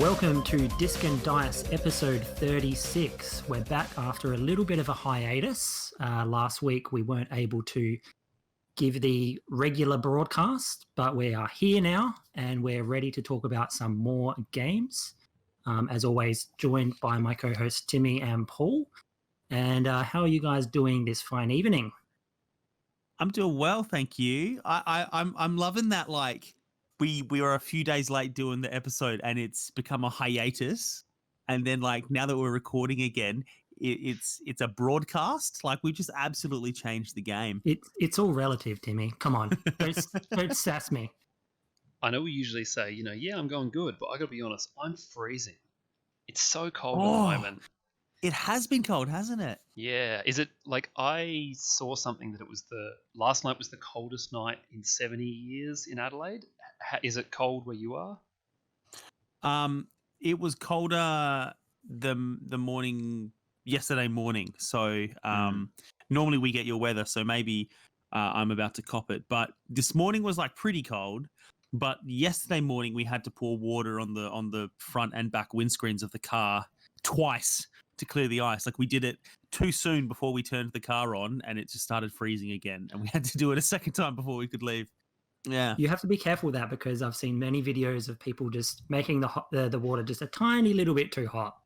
Welcome to Disc and Dice episode 36. We're back after a little bit of a hiatus. Last week we weren't able to give the regular broadcast, but we are here now and we're ready to talk about some more games. As always, joined by my co-hosts Timmy and Paul. And how are you guys doing this fine evening? I'm doing well, thank you. I'm loving that. Like we were a few days late doing the episode, and it's become a hiatus. And then like now that we're recording again, it's a broadcast. Like we just absolutely changed the game. It's all relative, Timmy. Come on, don't sass me. I know we usually say, yeah, I'm going good, but I gotta be honest, I'm freezing. It's so cold at the moment. It has been cold, hasn't it? Yeah. Is it like I saw something that it was last night was the coldest night in 70 years in Adelaide? Is it cold where you are? It was colder the morning yesterday morning. So normally we get your weather, so maybe I'm about to cop it. But this morning was like pretty cold. But yesterday morning we had to pour water on the front and back windscreens of the car twice to clear the ice. Like we did it too soon before we turned the car on, and it just started freezing again, and we had to do it a second time before we could leave. Yeah, you have to be careful with that because I've seen many videos of people just making the water just a tiny little bit too hot,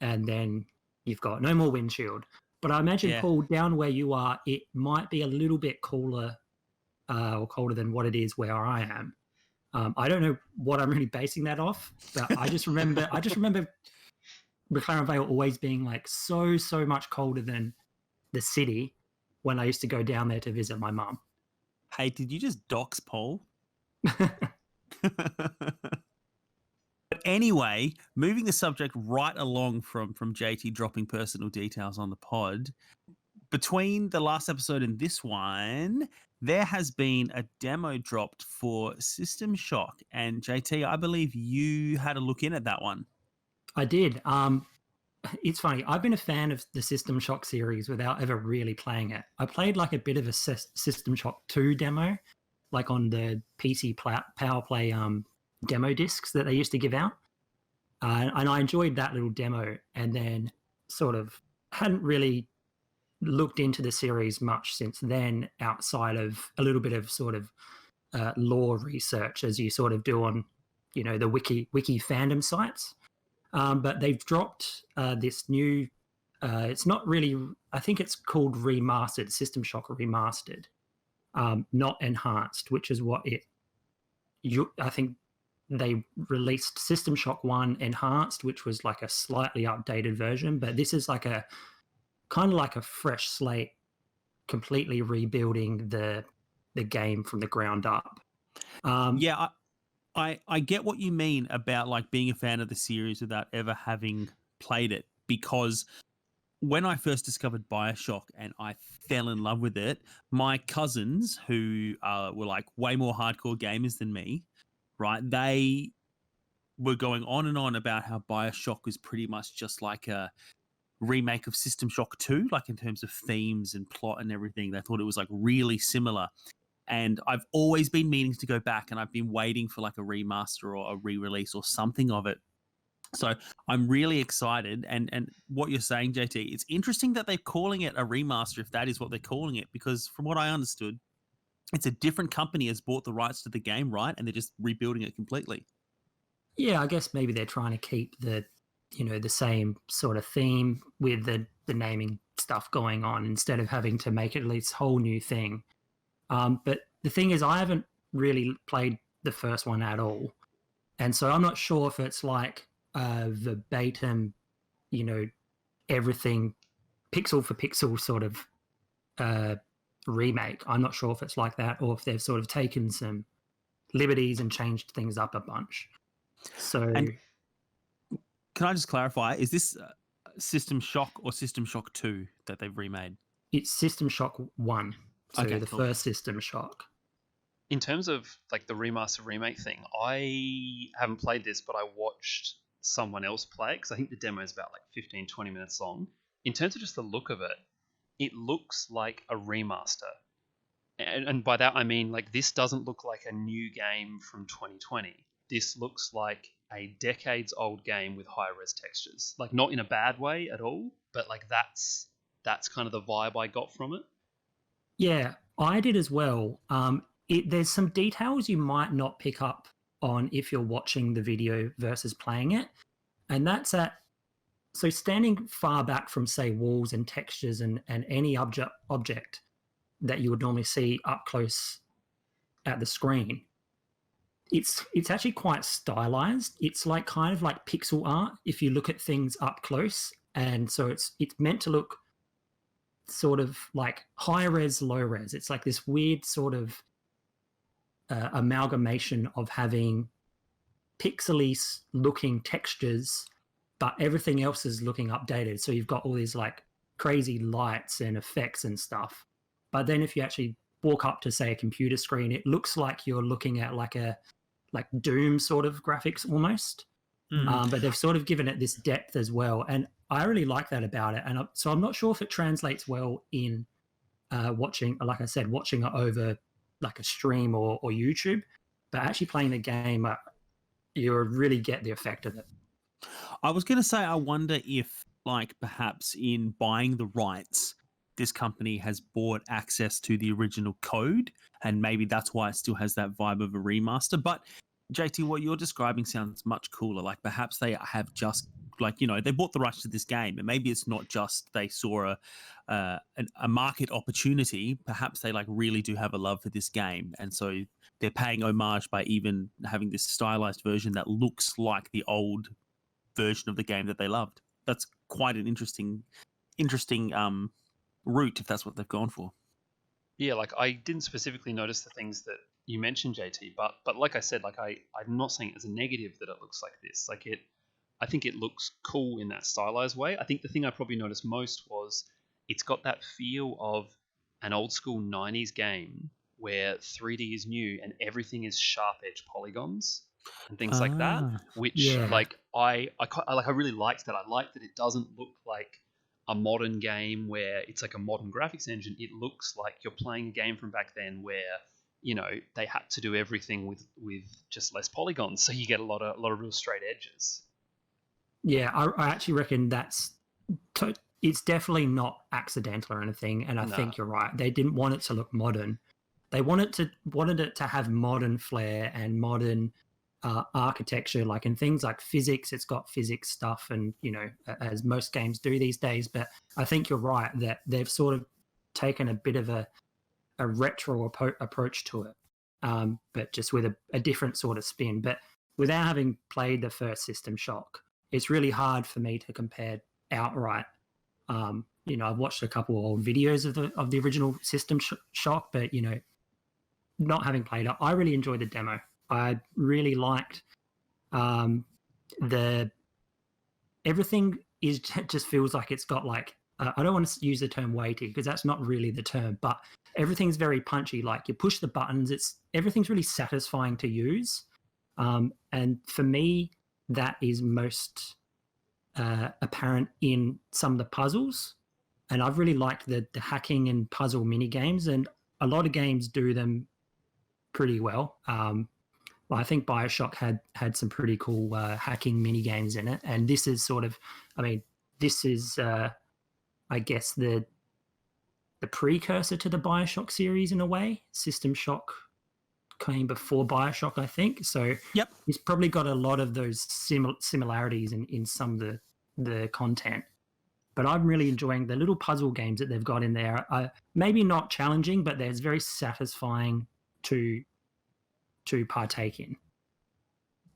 and then you've got no more windshield. But I imagine, Paul, down where you are, it might be a little bit cooler or colder than what it is where I am. I don't know what I'm really basing that off, but I just remember McLaren Vale always being like so much colder than the city when I used to go down there to visit my mum. Hey, did you just dox Paul? But anyway, moving the subject right along from JT dropping personal details on the pod, between the last episode and this one, there has been a demo dropped for System Shock. And JT, I believe you had a look in at that one. I did. It's funny. I've been a fan of the System Shock series without ever really playing it. I played like a bit of a System Shock 2 demo, like on the PC Power Play demo discs that they used to give out. And I enjoyed that little demo, and then sort of hadn't really looked into the series much since then, outside of a little bit of sort of lore research as you sort of do on, the wiki fandom sites. But they've dropped this new, it's not really, I think it's called Remastered, System Shock Remastered, not Enhanced, which is what I think they released System Shock 1 Enhanced, which was like a slightly updated version, but this is like a kind of like a fresh slate, completely rebuilding the game from the ground up. I get what you mean about like being a fan of the series without ever having played it, because when I first discovered BioShock and I fell in love with it, my cousins who were like way more hardcore gamers than me, right? They were going on and on about how BioShock was pretty much just like a remake of System Shock 2, like in terms of themes and plot and everything. They thought it was like really similar. And I've always been meaning to go back, and I've been waiting for like a remaster or a re-release or something of it. So I'm really excited. And what you're saying, JT, it's interesting that they're calling it a remaster, if that is what they're calling it, because from what I understood, it's a different company has bought the rights to the game, right? And they're just rebuilding it completely. Yeah, I guess maybe they're trying to keep the same sort of theme with the naming stuff going on instead of having to make it this whole new thing. But the thing is, I haven't really played the first one at all. And so I'm not sure if it's like verbatim, everything pixel for pixel sort of remake. I'm not sure if it's like that or if they've sort of taken some liberties and changed things up a bunch. So, and can I just clarify, is this System Shock or System Shock 2 that they've remade? It's System Shock 1. So okay, the first System Shock. In terms of like the remaster remake thing, I haven't played this, but I watched someone else play it because I think the demo is about like 15-20 minutes long. In terms of just the look of it, it looks like a remaster. And by that I mean like this doesn't look like a new game from 2020. This looks like a decades-old game with high-res textures. Like, not in a bad way at all, but like that's kind of the vibe I got from it. Yeah, I did as well. There's some details you might not pick up on if you're watching the video versus playing it, and that's at so standing far back from, say, walls and textures and any object that you would normally see up close at the screen. It's actually quite stylized. It's like kind of like pixel art if you look at things up close, and so it's meant to look sort of like high res, low res. It's like this weird sort of amalgamation of having pixely looking textures, but everything else is looking updated. So you've got all these like crazy lights and effects and stuff. But then if you actually walk up to, say, a computer screen, it looks like you're looking at like Doom sort of graphics almost. But they've sort of given it this depth as well. And I really like that about it. And so I'm not sure if it translates well in watching, like I said, watching it over like a stream or YouTube, but actually playing the game, you really get the effect of it. I was going to say, I wonder if, like, perhaps in buying the rights, this company has bought access to the original code, and maybe that's why it still has that vibe of a remaster. But JT, what you're describing sounds much cooler. Like, perhaps they have just, like, you know, they bought the rights to this game, and maybe it's not just they saw a market opportunity. Perhaps they like really do have a love for this game, and so they're paying homage by even having this stylized version that looks like the old version of the game that they loved. That's quite an interesting route if that's what they've gone for. Yeah, like I didn't specifically notice the things that you mentioned, JT, but like I said, like I'm not saying it as a negative that it looks like this. Like I think it looks cool in that stylized way. I think the thing I probably noticed most was it's got that feel of an old school 90s game where 3D is new and everything is sharp edge polygons and things like that, which like I really liked that. I liked that it doesn't look like a modern game where it's like a modern graphics engine. It looks like you're playing a game from back then where, you know, they had to do everything with just less polygons, so you get a lot of real straight edges. Yeah, I actually reckon it's definitely not accidental or anything, and I think you're right. They didn't want it to look modern. They wanted it to have modern flair and modern architecture, like in things like physics. It's got physics stuff, and you know, as most games do these days. But I think you're right that they've sort of taken a bit of a retro approach to it, but just with a different sort of spin. But without having played the first System Shock, it's really hard for me to compare outright. You know, I've watched a couple of old videos of the original System Shock, but you know, not having played it, I really enjoyed the demo. I really liked everything just feels like it's got like I don't want to use the term weighty because that's not really the term, but everything's very punchy. Like you push the buttons, everything's really satisfying to use, and for me, that is most apparent in some of the puzzles. And I've really liked the hacking and puzzle mini games, and a lot of games do them pretty well. I think BioShock had some pretty cool hacking mini games in it, and this is sort of, I mean, this is I guess the precursor to the BioShock series in a way. System Shock came before BioShock, I think. So yep, it's probably got a lot of those similarities in some of the content. But I'm really enjoying the little puzzle games that they've got in there. Maybe not challenging, but they're very satisfying to partake in.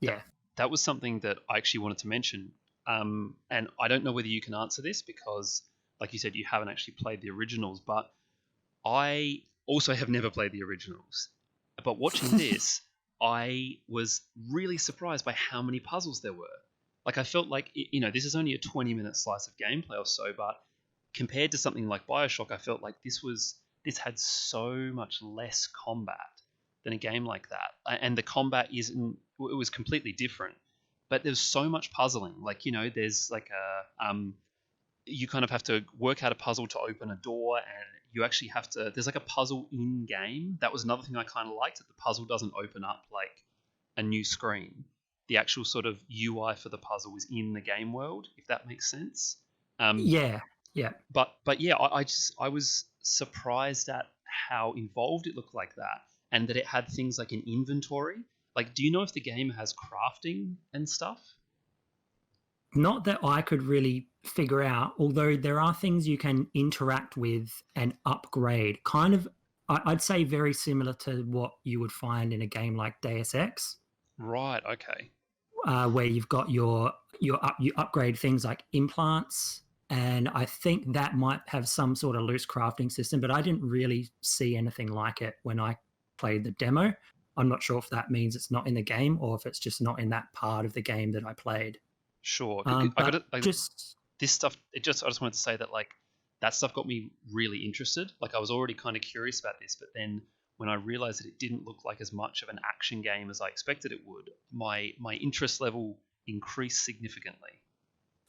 Yeah. That was something that I actually wanted to mention. And I don't know whether you can answer this because, like you said, you haven't actually played the originals, but I also have never played the originals. But watching this, I was really surprised by how many puzzles there were. Like, I felt like, you know, this is only a 20-minute slice of gameplay or so, but compared to something like BioShock, I felt like this had so much less combat than a game like that. And the combat it was completely different. But there's so much puzzling. Like, you know, there's like you kind of have to work out a puzzle to open a door, and you actually have to, there's like a puzzle in game. That was another thing I kind of liked, that the puzzle doesn't open up like a new screen. the actual sort of UI for the puzzle is in the game world, if that makes sense. Yeah. But yeah, I was surprised at how involved it looked like that, and that it had things like an inventory. Like, do you know if the game has crafting and stuff? Not that I could really figure out, although there are things you can interact with and upgrade. Kind of, I'd say very similar to what you would find in a game like Deus Ex, Right. Okay. where you've got you upgrade things like implants, and I think that might have some sort of loose crafting system, but I didn't really see anything like it when I played the demo. I'm not sure if that means it's not in the game or if it's just not in that part of the game that I played. Sure. I got But it. Like, just this stuff. I just wanted to say that like that stuff got me really interested. Like I was already kind of curious about this, but then when I realized that it didn't look like as much of an action game as I expected it would, my interest level increased significantly.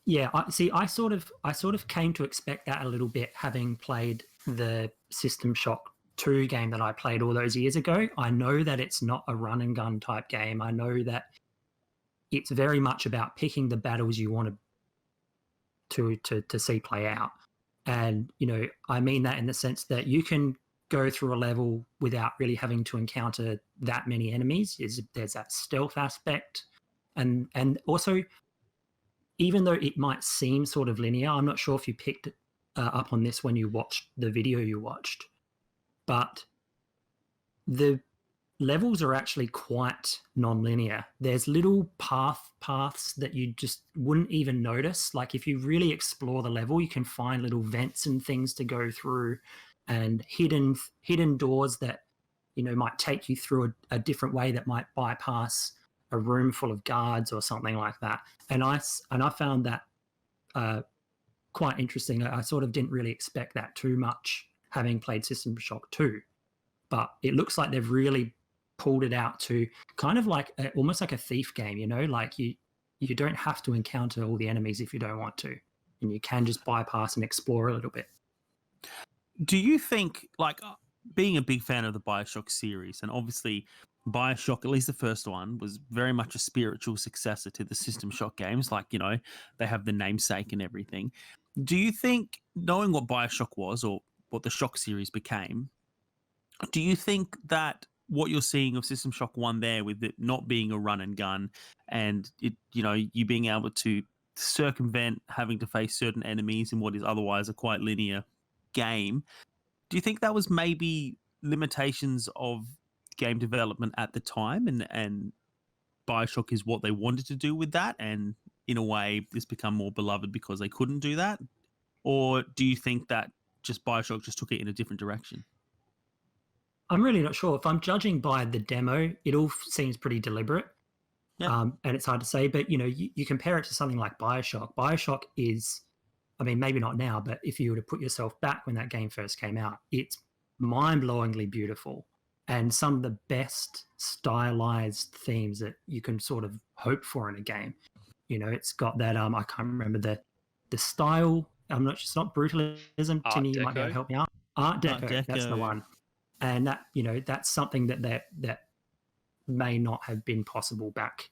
yeah, I sort of came to expect that a little bit, having played the System Shock 2 game that I played all those years ago. I know that it's not a run and gun type game. I know that it's very much about picking the battles you want to see play out. And, I mean that in the sense that you can go through a level without really having to encounter that many enemies. There's that stealth aspect. And also, even though it might seem sort of linear, I'm not sure if you picked up on this when you watched the video you watched, but the levels are actually quite non-linear. There's little paths that you just wouldn't even notice. Like if you really explore the level, you can find little vents and things to go through, and hidden doors that might take you through a different way that might bypass a room full of guards or something like that. And I found that quite interesting. I sort of didn't really expect that too much, having played System Shock 2, but it looks like they've really pulled it out to kind of like almost like a thief game, like you don't have to encounter all the enemies if you don't want to, and you can just bypass and explore a little bit. Do you think, like, being a big fan of the BioShock series, and obviously BioShock, at least the first one, was very much a spiritual successor to the System Shock games, like, they have the namesake and everything. Do you think, knowing what BioShock was, or what the Shock series became, do you think that what you're seeing of System Shock 1 there, with it not being a run and gun, and it, you being able to circumvent having to face certain enemies in what is otherwise a quite linear game, do you think that was maybe limitations of game development at the time, and BioShock is what they wanted to do with that, and in a way it's become more beloved because they couldn't do that? Or do you think that just BioShock just took it in a different direction? I'm really not sure. If I'm judging by the demo, it all seems pretty deliberate. Yeah. And it's hard to say, but you compare it to something like BioShock. BioShock is, I mean, maybe not now, but if you were to put yourself back when that game first came out, it's mind-blowingly beautiful, and some of the best stylized themes that you can sort of hope for in a game. It's got that I can't remember the style. It's not brutalism. Art Timmy, you might be able Deco? to help me out. Art Deco, that's the Deco. one. And that that's something that may not have been possible back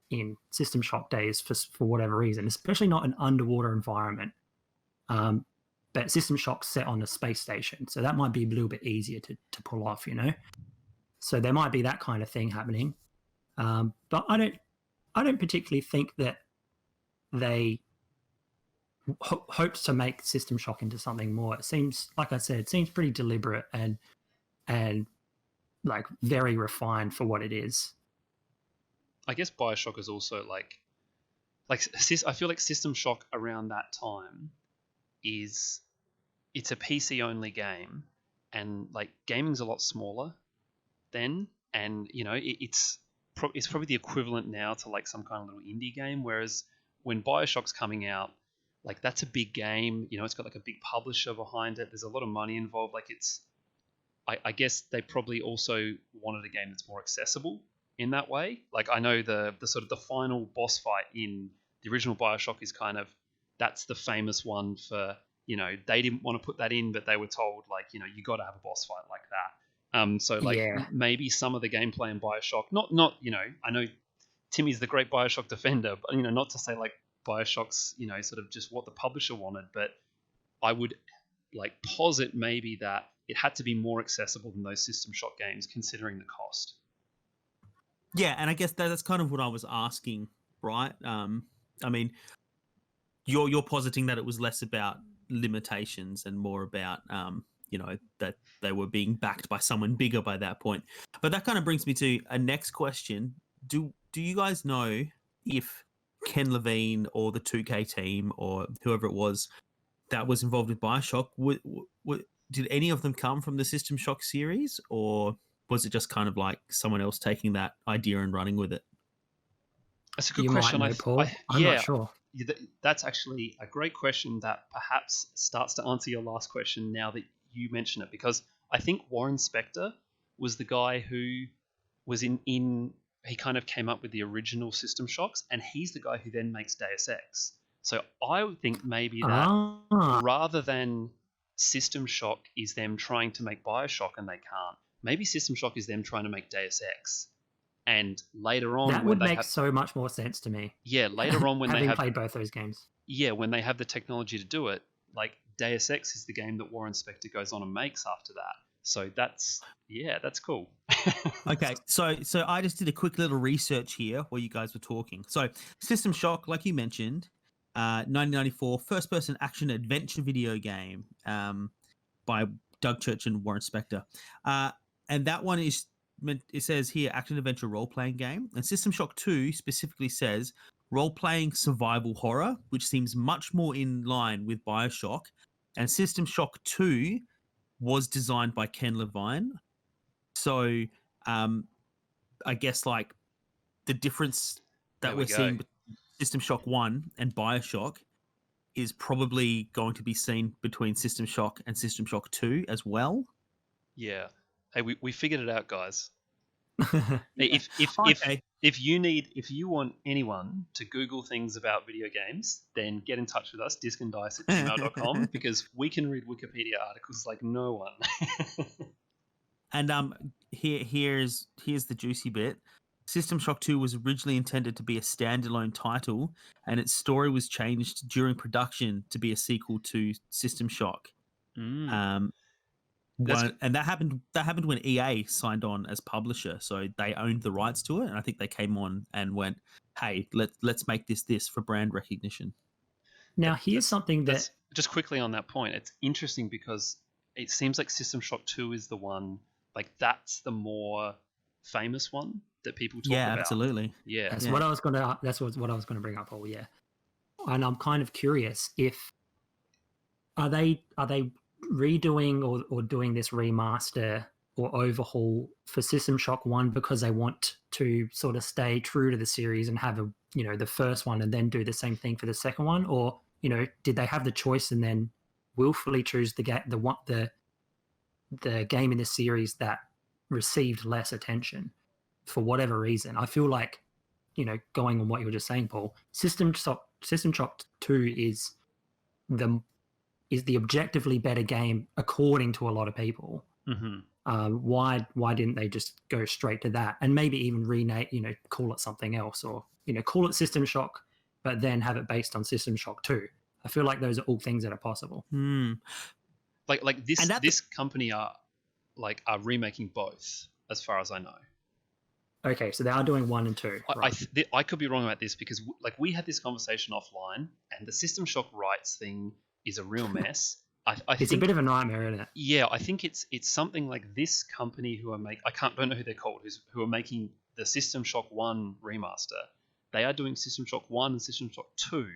in System Shock days for whatever reason, especially not an underwater environment. But System Shock's set on a space station, so that might be a little bit easier to pull off, So there might be that kind of thing happening. But I don't particularly think that they hoped to make System Shock into something more. It seems, like I said, it seems pretty deliberate and like very refined for what it is. I guess BioShock is also like I feel like System Shock around that time it's a PC only game, and like gaming's a lot smaller then, and it's probably the equivalent now to like some kind of little indie game, whereas when BioShock's coming out, like that's a big game, it's got like a big publisher behind it, there's a lot of money involved, like it's I guess they probably also wanted a game that's more accessible in that way. Like I know the sort of the final boss fight in the original BioShock is kind of, that's the famous one for, they didn't want to put that in, but they were told like, you got to have a boss fight like that. So like Yeah. maybe some of the gameplay in BioShock, not I know Timmy's the great Bioshock defender, but not to say like Bioshock's sort of just what the publisher wanted, but I would like posit maybe that it had to be more accessible than those System Shock games, considering the cost. Yeah, and I guess that's kind of what I was asking, right? I mean, you're positing that it was less about limitations and more about that they were being backed by someone bigger by that point. But that kind of brings me to a next question. Do you guys know if Ken Levine or the 2K team or whoever it was that was involved with Bioshock, did any of them come from the System Shock series, or was it just kind of like someone else taking that idea and running with it? That's a good You question. might know, Paul. I'm not sure. That's actually a great question that perhaps starts to answer your last question now that you mention it, because I think Warren Spector was the guy who was in he kind of came up with the original System Shocks, and he's the guy who then makes Deus Ex. So I would think maybe that rather than System Shock is them trying to make Bioshock and they can't, maybe System Shock is them trying to make Deus Ex. And later on, that would make so much more sense to me. Yeah, later on when they have played both those games. Yeah, when they have the technology to do it, like Deus Ex is the game that Warren Spector goes on and makes after that. So that's cool. Okay, so I just did a quick little research here while you guys were talking. So System Shock, like you mentioned, 1994 first-person action adventure video game by Doug Church and Warren Spector, and that one is. It says here action adventure role-playing game, and System Shock 2 specifically says role-playing survival horror, which seems much more in line with Bioshock. And System Shock 2 was designed by Ken Levine. So I guess like the difference that we're seeing between System Shock 1 and Bioshock is probably going to be seen between System Shock and System Shock 2 as well. Yeah. Hey, we figured it out, guys. If you want anyone to Google things about video games, then get in touch with us, discanddice@gmail.com, because we can read Wikipedia articles like no one. And here's the juicy bit. System Shock 2 was originally intended to be a standalone title, and its story was changed during production to be a sequel to System Shock. And that happened when EA signed on as publisher, so they owned the rights to it, and I think they came on and went, "Hey, let's make this for brand recognition." Now, here's something that just quickly on that point, it's interesting because it seems like System Shock 2 is the one, like that's the more famous one that people talk about. Yeah, absolutely. Yeah, that's what I was gonna bring up. Oh, yeah, and I'm kind of curious if are they redoing or doing this remaster or overhaul for System Shock 1 because they want to sort of stay true to the series and have the first one and then do the same thing for the second one, or did they have the choice and then willfully choose the game in the series that received less attention for whatever reason? I feel like going on what you were just saying, Paul, System Shock 2 is the objectively better game according to a lot of people. Mm-hmm. Why didn't they just go straight to that and maybe even rename, call it something else, or call it System Shock, but then have it based on System Shock 2? I feel like those are all things that are possible. Like this company are remaking both, as far as I know. Okay, so they are doing 1 and 2. Right? I could be wrong about this because we had this conversation offline, and the System Shock rights thing is a real mess. It's a bit of a nightmare, isn't it? Yeah, I think it's something like this company who are don't know who they're called, who are making the System Shock 1 remaster. They are doing System Shock 1 and System Shock 2,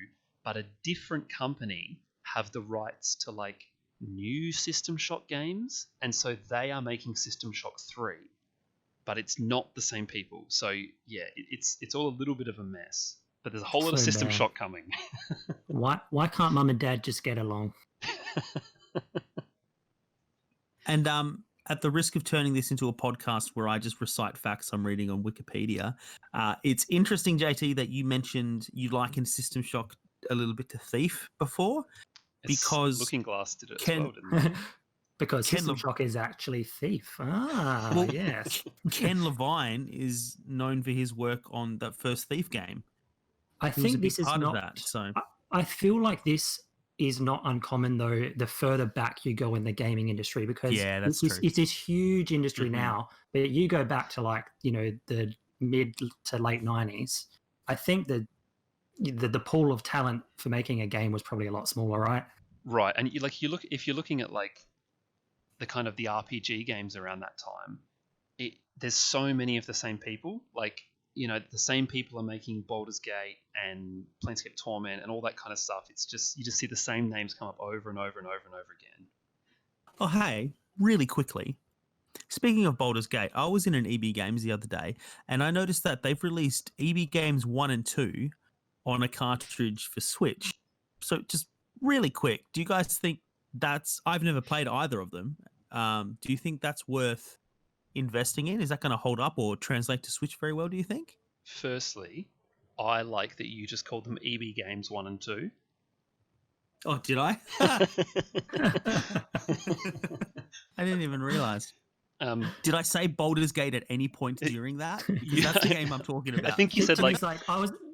but a different company have the rights to like new System Shock games, and so they are making System Shock 3, but it's not the same people. So yeah, it's all a little bit of a mess. But there's a whole lot of System Shock coming. Why can't Mum and Dad just get along? And at the risk of turning this into a podcast where I just recite facts I'm reading on Wikipedia, it's interesting, JT, that you mentioned you likened System Shock a little bit to Thief before, because Looking Glass did it as well, didn't it? Because Ken System Le- Shock is actually Thief. Ah, Well, yes. Ken Levine is known for his work on that first Thief game. I He was a think big this is part of not. that. So I feel like this is not uncommon though. The further back you go in the gaming industry, because yeah, that's true. it's this huge industry Mhm. now. But you go back to like the mid to late '90s. I think the pool of talent for making a game was probably a lot smaller, right? Right, and you look if you're looking at like the kind of the RPG games around that time, there's so many of the same people. Like, the same people are making Baldur's Gate and Planescape Torment and all that kind of stuff. It's just you just see the same names come up over and over and over and over again. Oh, hey, really quickly. Speaking of Baldur's Gate, I was in an EB Games the other day, and I noticed that they've released EB Games 1 and 2 on a cartridge for Switch. So just really quick, do you guys think I've never played either of them. Do you think that's worth investing in? Is that going to hold up or translate to Switch very well, do you think? Firstly, I like that you just called them EB Games 1 and 2. Oh, did I? I didn't even realize. Did I say Baldur's Gate at any point during that? Because that's the game I'm talking about. I think you said like Jimmy's like,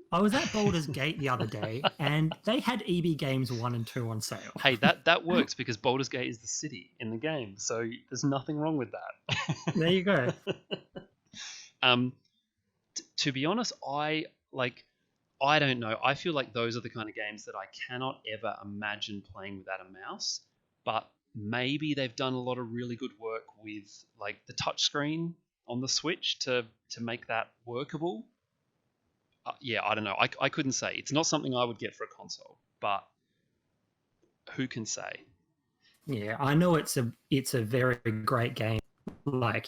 I was at Baldur's Gate the other day, and they had EB Games 1 and 2 on sale. hey, that works because Baldur's Gate is the city in the game, so there's nothing wrong with that. There you go. To be honest, I don't know. I feel like those are the kind of games that I cannot ever imagine playing without a mouse. But maybe they've done a lot of really good work with like the touchscreen on the Switch to make that workable. Yeah, I don't know. I couldn't say. It's not something I would get for a console, but who can say? Yeah, I know it's a very great game. Like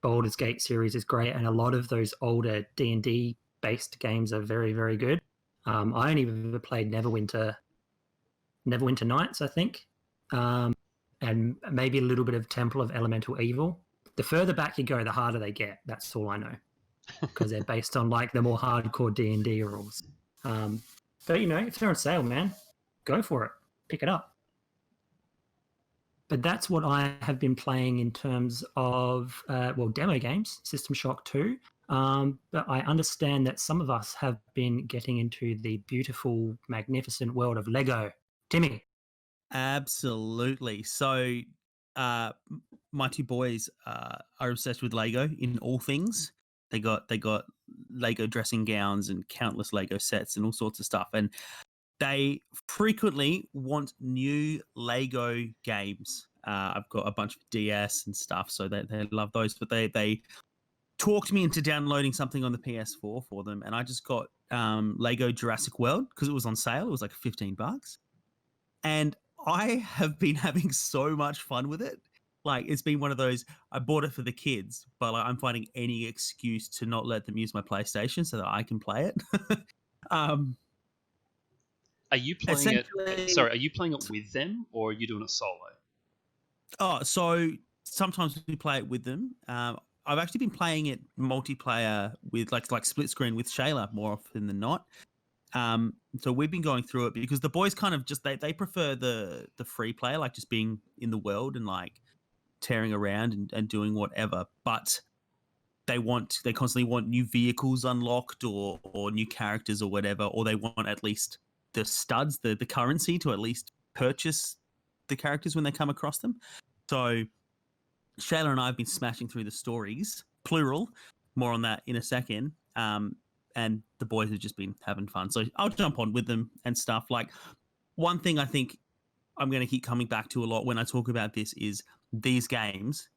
Baldur's Gate series is great, and a lot of those older D&D based games are very, very good. I only ever played Neverwinter Nights, I think, and maybe a little bit of Temple of Elemental Evil. The further back you go, the harder they get. That's all I know, because they're based on like the more hardcore D&D rules. But if they're on sale, man, go for it, pick it up. But that's what I have been playing in terms of demo games, System Shock 2. But I understand that some of us have been getting into the beautiful, magnificent world of Lego. Timmy. Absolutely. So, my two boys are obsessed with Lego in all things. They got Lego dressing gowns and countless Lego sets and all sorts of stuff. And they frequently want new Lego games. I've got a bunch of DS and stuff, so they love those. But they talked me into downloading something on the PS4 for them, and I just got Lego Jurassic World because it was on sale. It was like $15, and I have been having so much fun with it. Like, it's been one of those, I bought it for the kids, but like, I'm finding any excuse to not let them use my PlayStation so that I can play it. Are you playing it? Sorry, are you playing it with them or are you doing it solo? Oh, so sometimes we play it with them. I've actually been playing it multiplayer with like split screen with Shayla more often than not. So we've been going through it because the boys kind of just they prefer the free play, like just being in the world and like tearing around and doing whatever. But they constantly want new vehicles unlocked or new characters or whatever, or they want at least the studs, the currency to at least purchase the characters when they come across them. So Shayla and I have been smashing through the stories, plural, more on that in a second. And the boys have just been having fun. So I'll jump on with them and stuff. Like, one thing I think I'm going to keep coming back to a lot when I talk about this is these games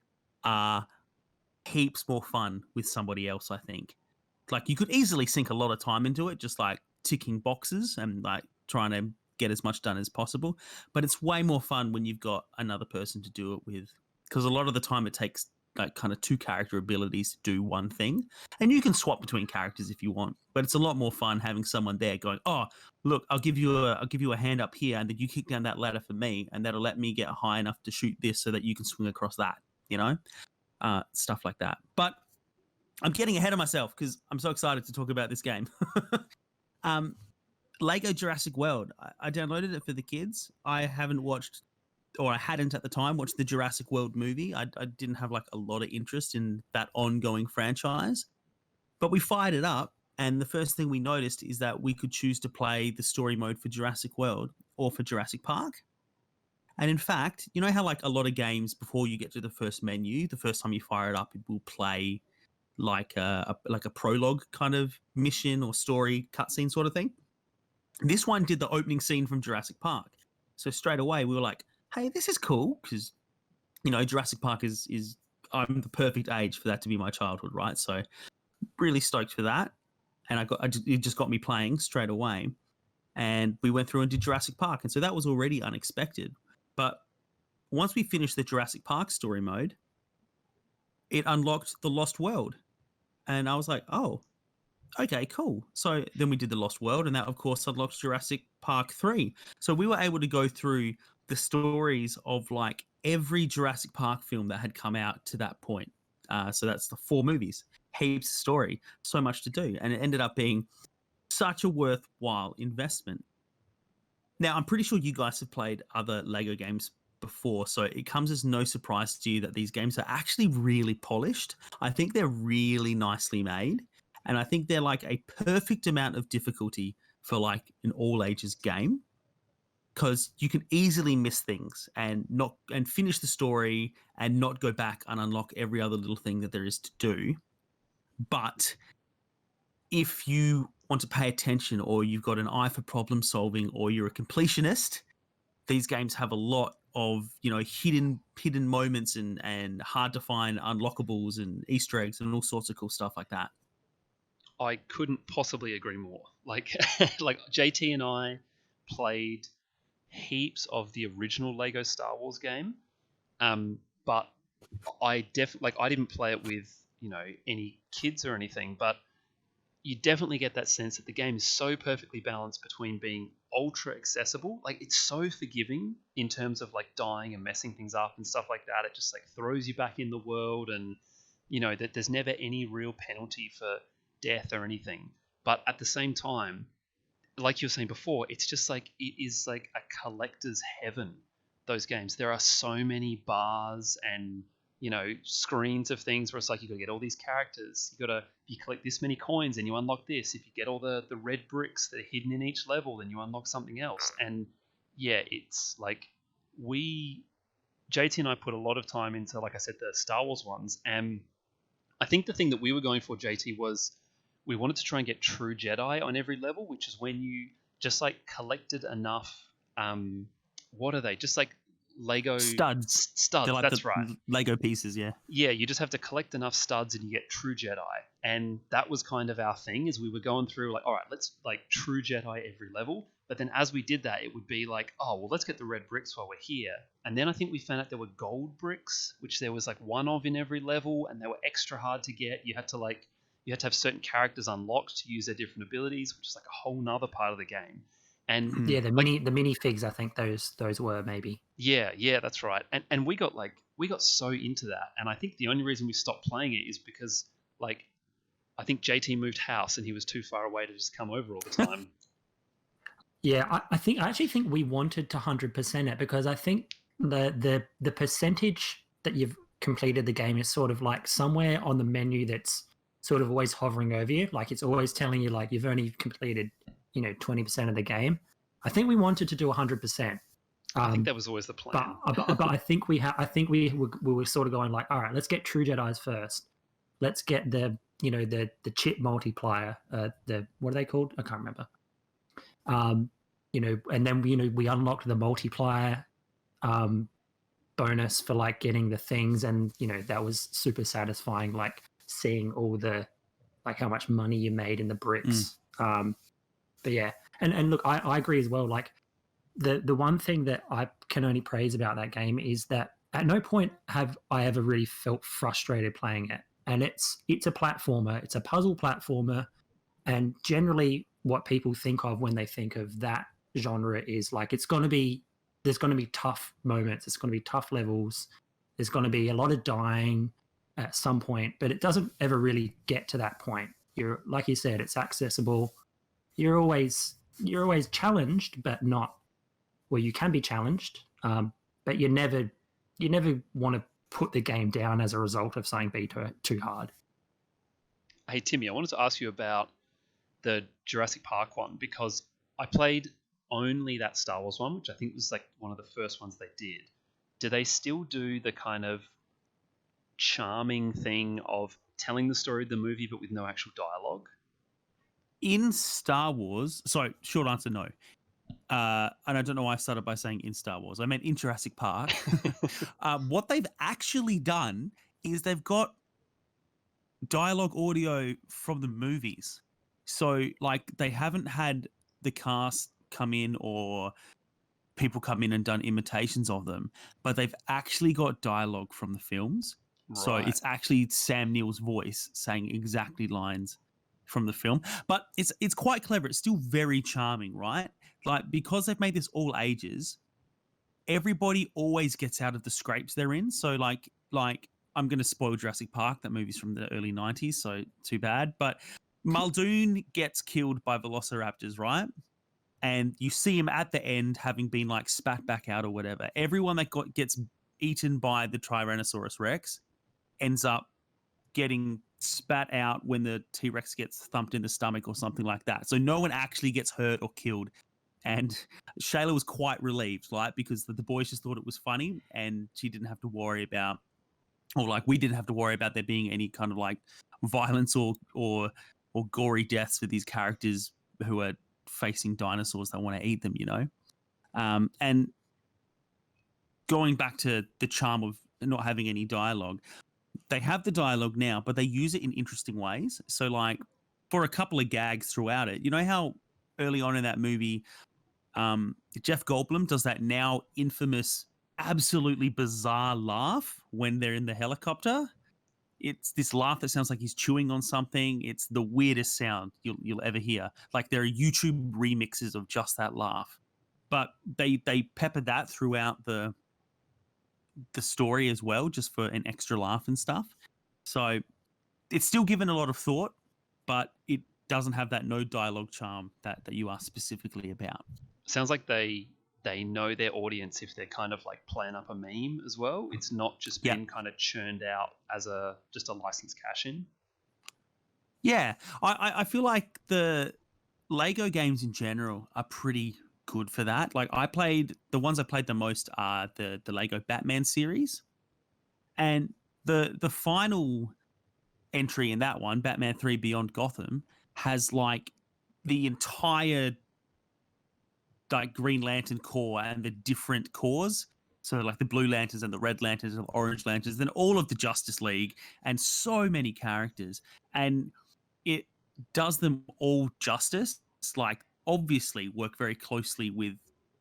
are heaps more fun with somebody else, I think. Like, you could easily sink a lot of time into it, just like ticking boxes and like trying to get as much done as possible. But it's way more fun when you've got another person to do it with, because a lot of the time it takes like kind of two character abilities to do one thing, and you can swap between characters if you want, but it's a lot more fun having someone there going, oh look, I'll give you a hand up here and then you kick down that ladder for me and that'll let me get high enough to shoot this so that you can swing across that, stuff like that. But I'm getting ahead of myself because I'm so excited to talk about this game. Lego Jurassic World, I downloaded it for the kids. I haven't watched or I hadn't at the time, watched the Jurassic World movie. I didn't have like a lot of interest in that ongoing franchise. But we fired it up, and the first thing we noticed is that we could choose to play the story mode for Jurassic World or for Jurassic Park. And in fact, you know how like a lot of games, before you get to the first menu, the first time you fire it up, it will play like a prologue kind of mission or story cutscene sort of thing. This one did the opening scene from Jurassic Park. So straight away we were like, hey, this is cool, because, you know, Jurassic Park is I'm the perfect age for that to be my childhood, right? So really stoked for that. And it just got me playing straight away. And we went through and did Jurassic Park. And so that was already unexpected. But once we finished the Jurassic Park story mode, it unlocked the Lost World. And I was like, oh, okay, cool. So then we did the Lost World, and that, of course, unlocks Jurassic Park 3. So we were able to go through the stories of like every Jurassic Park film that had come out to that point. So that's the 4 movies, heaps of story, so much to do. And it ended up being such a worthwhile investment. Now, I'm pretty sure you guys have played other Lego games before, so it comes as no surprise to you that these games are actually really polished. I think they're really nicely made, and I think they're like a perfect amount of difficulty for like an all ages game, because you can easily miss things and finish the story and not go back and unlock every other little thing that there is to do. But if you want to pay attention, or you've got an eye for problem solving, or you're a completionist, these games have a lot of, you know, hidden moments and hard to find unlockables and Easter eggs and all sorts of cool stuff like that. I couldn't possibly agree more. Like like JT and I played heaps of the original Lego Star Wars game, but I didn't play it with, you know, any kids or anything, but you definitely get that sense that the game is so perfectly balanced between being ultra accessible, like it's so forgiving in terms of like dying and messing things up and stuff like that. It just like throws you back in the world, and you know that there's never any real penalty for death or anything. But at the same time, like you were saying before, it's just like it is like a collector's heaven. Those games, there are so many bars and, you know, screens of things where it's like you got to get all these characters. You collect this many coins and you unlock this. If you get all the red bricks that are hidden in each level, then you unlock something else. And yeah, it's like JT and I put a lot of time into, like I said, the Star Wars ones. And I think the thing that we were going for, JT, was we wanted to try and get true Jedi on every level, which is when you just like collected enough. What are they? Just like Lego studs. Studs, like that's right. Lego pieces, yeah. Yeah, you just have to collect enough studs and you get true Jedi. And that was kind of our thing, is we were going through like, all right, let's like true Jedi every level. But then as we did that, it would be like, oh, well, let's get the red bricks while we're here. And then I think we found out there were gold bricks, which there was like one of in every level, and they were extra hard to get. You had to have certain characters unlocked to use their different abilities, which is like a whole nother part of the game. And yeah, the minifigs, I think those were maybe. Yeah, that's right. And we got so into that, and I think the only reason we stopped playing it is because like I think JT moved house and he was too far away to just come over all the time. Yeah, I actually think we wanted to 100% it, because I think the percentage that you've completed the game is sort of like somewhere on the menu that's sort of always hovering over you, like it's always telling you like you've only completed, you know, 20% of the game. I think we wanted to do 100%. I think that was always the plan. But I think we were sort of going like, all right, let's get True Jedi's first. Let's get the chip multiplier. What are they called? I can't remember. You know, and then we unlocked the multiplier bonus for like getting the things, and you know that was super satisfying. Like seeing all the like how much money you made in the bricks. But yeah, and look, I agree as well. Like the one thing that I can only praise about that game is that at no point have I ever really felt frustrated playing it. And it's a platformer, it's a puzzle platformer, and generally what people think of when they think of that genre is like there's going to be tough moments, it's going to be tough levels, there's going to be a lot of dying at some point, but it doesn't ever really get to that point. You're, like you said, it's accessible. You're always challenged, but not where you can be challenged. but you never want to put the game down as a result of something being too hard. Hey Timmy, I wanted to ask you about the Jurassic Park one, because I played only that Star Wars one, which I think was like one of the first ones they did. Do they still do the kind of charming thing of telling the story of the movie but with no actual dialogue? In Star Wars, so short answer, no. And I don't know why I started by saying in Star Wars. I meant in Jurassic Park. What they've actually done is they've got dialogue audio from the movies. So, like, they haven't had the cast come in or people come in and done imitations of them, but they've actually got dialogue from the films. Right. So it's actually Sam Neill's voice saying exactly lines from the film. But it's quite clever. It's still very charming, right? Like, because they've made this all ages, everybody always gets out of the scrapes they're in. So like I'm going to spoil Jurassic Park. That movie's from the early 90s, so too bad. But Muldoon gets killed by velociraptors, right? And you see him at the end having been like spat back out or whatever. Everyone that gets eaten by the Tyrannosaurus Rex ends up getting spat out when the T-Rex gets thumped in the stomach or something like that. So no one actually gets hurt or killed. And Shayla was quite relieved, right? Because the boys just thought it was funny and she didn't have to worry about, or like we didn't have to worry about there being any kind of like violence or gory deaths for these characters who are facing dinosaurs that want to eat them, you know? And going back to the charm of not having any dialogue, they have the dialogue now, but they use it in interesting ways. So like for a couple of gags throughout it, you know how early on in that movie, Jeff Goldblum does that now infamous, absolutely bizarre laugh when they're in the helicopter. It's this laugh that sounds like he's chewing on something. It's the weirdest sound you'll ever hear. Like there are YouTube remixes of just that laugh, but they pepper that throughout the story as well, just for an extra laugh and stuff. So it's still given a lot of thought, but it doesn't have that no dialogue charm that you asked specifically about. Sounds like they know their audience if they're kind of like playing up a meme as well. It's not just been kind of churned out as just a licensed cash in. Yeah, I feel like the Lego games in general are pretty good for that. Like the ones I played the most are the Lego Batman series, and the final entry in that one, Batman 3 Beyond Gotham, has like the entire like Green Lantern Corps and the different cores. So like the Blue Lanterns and the Red Lanterns and Orange Lanterns, then all of the Justice League and so many characters. And it does them all justice. Like obviously work very closely with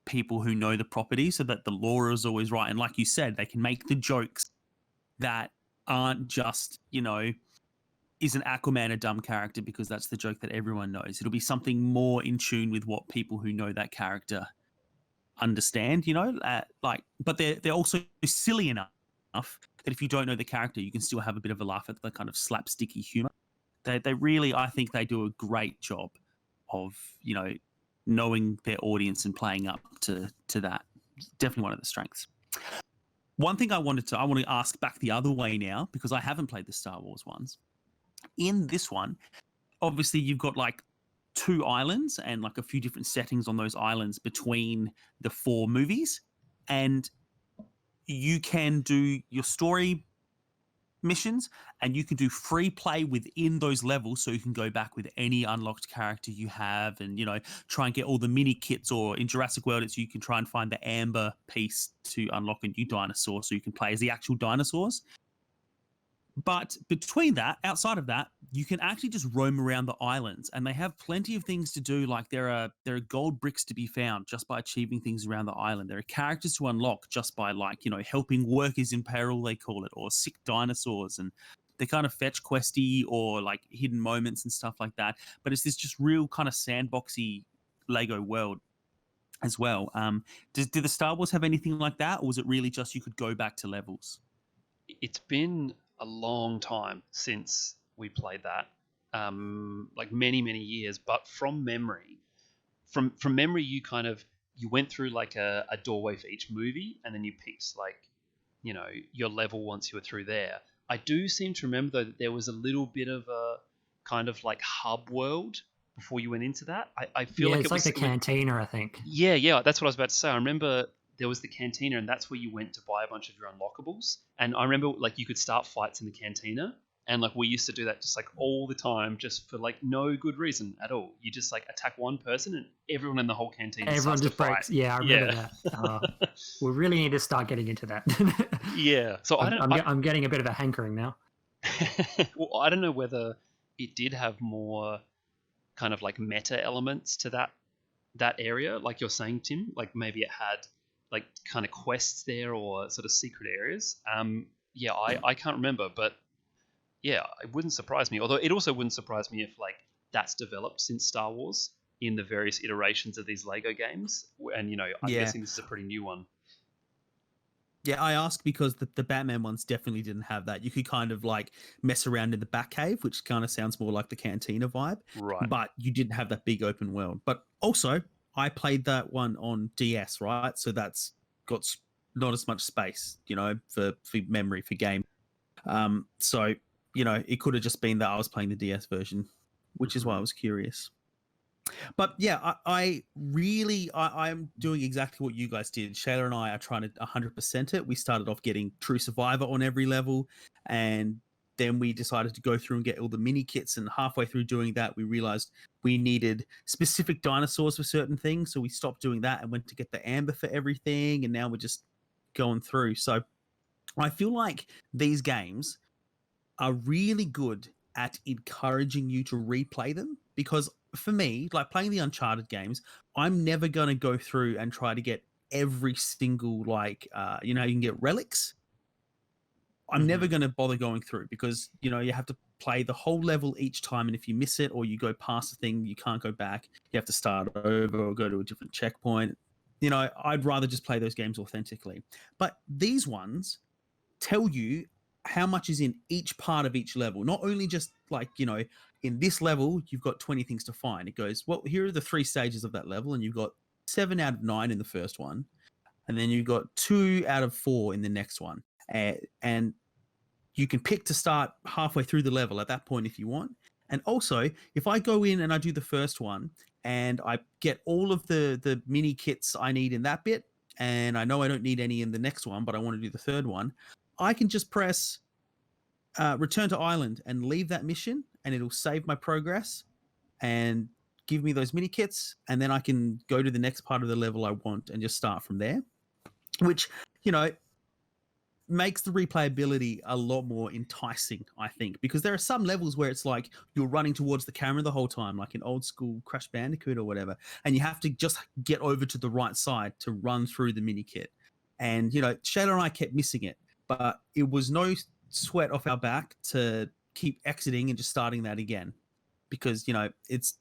people who know the property so that the lore is always right. And like you said, they can make the jokes that aren't just, you know, is an Aquaman a dumb character because that's the joke that everyone knows. It'll be something more in tune with what people who know that character understand, you know, but they're also silly enough that if you don't know the character, you can still have a bit of a laugh at the kind of slapsticky humor. They really, I think they do a great job of, you know, knowing their audience and playing up to that. Definitely one of the strengths. One thing I want to ask back the other way now, because I haven't played the Star Wars ones. In this one, obviously you've got like 2 islands and like a few different settings on those islands between the 4 movies, and you can do your story missions and you can do free play within those levels, so you can go back with any unlocked character you have and, you know, try and get all the mini kits, or in Jurassic World it's you can try and find the amber piece to unlock a new dinosaur so you can play as the actual dinosaurs. But between that, outside of that, you can actually just roam around the islands, and they have plenty of things to do. Like there are gold bricks to be found just by achieving things around the island. There are characters to unlock just by, like, you know, helping workers in peril, they call it, or sick dinosaurs, and they're kind of fetch questy or like hidden moments and stuff like that. But it's this just real kind of sandboxy Lego world as well. Did the Star Wars have anything like that, or was it really just you could go back to levels? It's been a long time since we played that, like many years. But from memory, you kind of you went through like a doorway for each movie, and then you picked like, you know, your level once you were through there. I do seem to remember though that there was a little bit of a kind of like hub world before you went into that. I feel Yeah, like it's like the cantina, I think. yeah, that's what I was about to say. I remember there was the cantina, and that's where you went to buy a bunch of your unlockables. And I remember like you could start fights in the cantina, and like we used to do that just like all the time, just for like no good reason at all. You just like attack one person, and everyone in the whole cantina Everyone starts just to fight. breaks. Yeah, I remember that. We really need to start getting into that. Yeah. So I'm getting a bit of a hankering now. well, I don't know whether it did have more kind of like meta elements to that area, like you're saying, Tim. Like maybe it had like kind of quests there or sort of secret areas. Yeah, I can't remember, but yeah, it wouldn't surprise me. Although it also wouldn't surprise me if like that's developed since Star Wars in the various iterations of these Lego games. And you know, I'm guessing this is a pretty new one. Yeah, I ask because the Batman ones definitely didn't have that. You could kind of like mess around in the Batcave, which kind of sounds more like the Cantina vibe. Right. But you didn't have that big open world. But also, I played that one on DS, right? So that's got not as much space, you know, for memory, for game. So, you know, it could have just been that I was playing the DS version, which is why I was curious. But yeah, I'm doing exactly what you guys did. Shayla and I are trying to 100% it. We started off getting True Survivor on every level, and then we decided to go through and get all the mini kits. And halfway through doing that, we realized we needed specific dinosaurs for certain things. So we stopped doing that and went to get the amber for everything. And now we're just going through. So I feel like these games are really good at encouraging you to replay them, because for me, like playing the Uncharted games, I'm never going to go through and try to get every single like you know, you can get relics. I'm never going to bother going through, because you know, you have to play the whole level each time, and if you miss it or you go past the thing, you can't go back. You have to start over or go to a different checkpoint. You know, I'd rather just play those games authentically. But these ones tell you how much is in each part of each level. Not only just like, you know, in this level, you've got 20 things to find. It goes, well, here are the 3 stages of that level, and you've got 7 out of 9 in the first one. And then you've got 2 out of 4 in the next one. And you can pick to start halfway through the level at that point if you want. And also, if I go in and I do the first one and I get all of the mini kits I need in that bit, and I know I don't need any in the next one, but I want to do the third one, I can just press return to island and leave that mission, and it'll save my progress and give me those mini kits, and then I can go to the next part of the level I want and just start from there, which, you know, makes the replayability a lot more enticing, I think, because there are some levels where it's like you're running towards the camera the whole time, like in old school Crash Bandicoot or whatever, and you have to just get over to the right side to run through the mini kit. And, you know, Shayla and I kept missing it, but it was no sweat off our back to keep exiting and just starting that again, because, you know, it's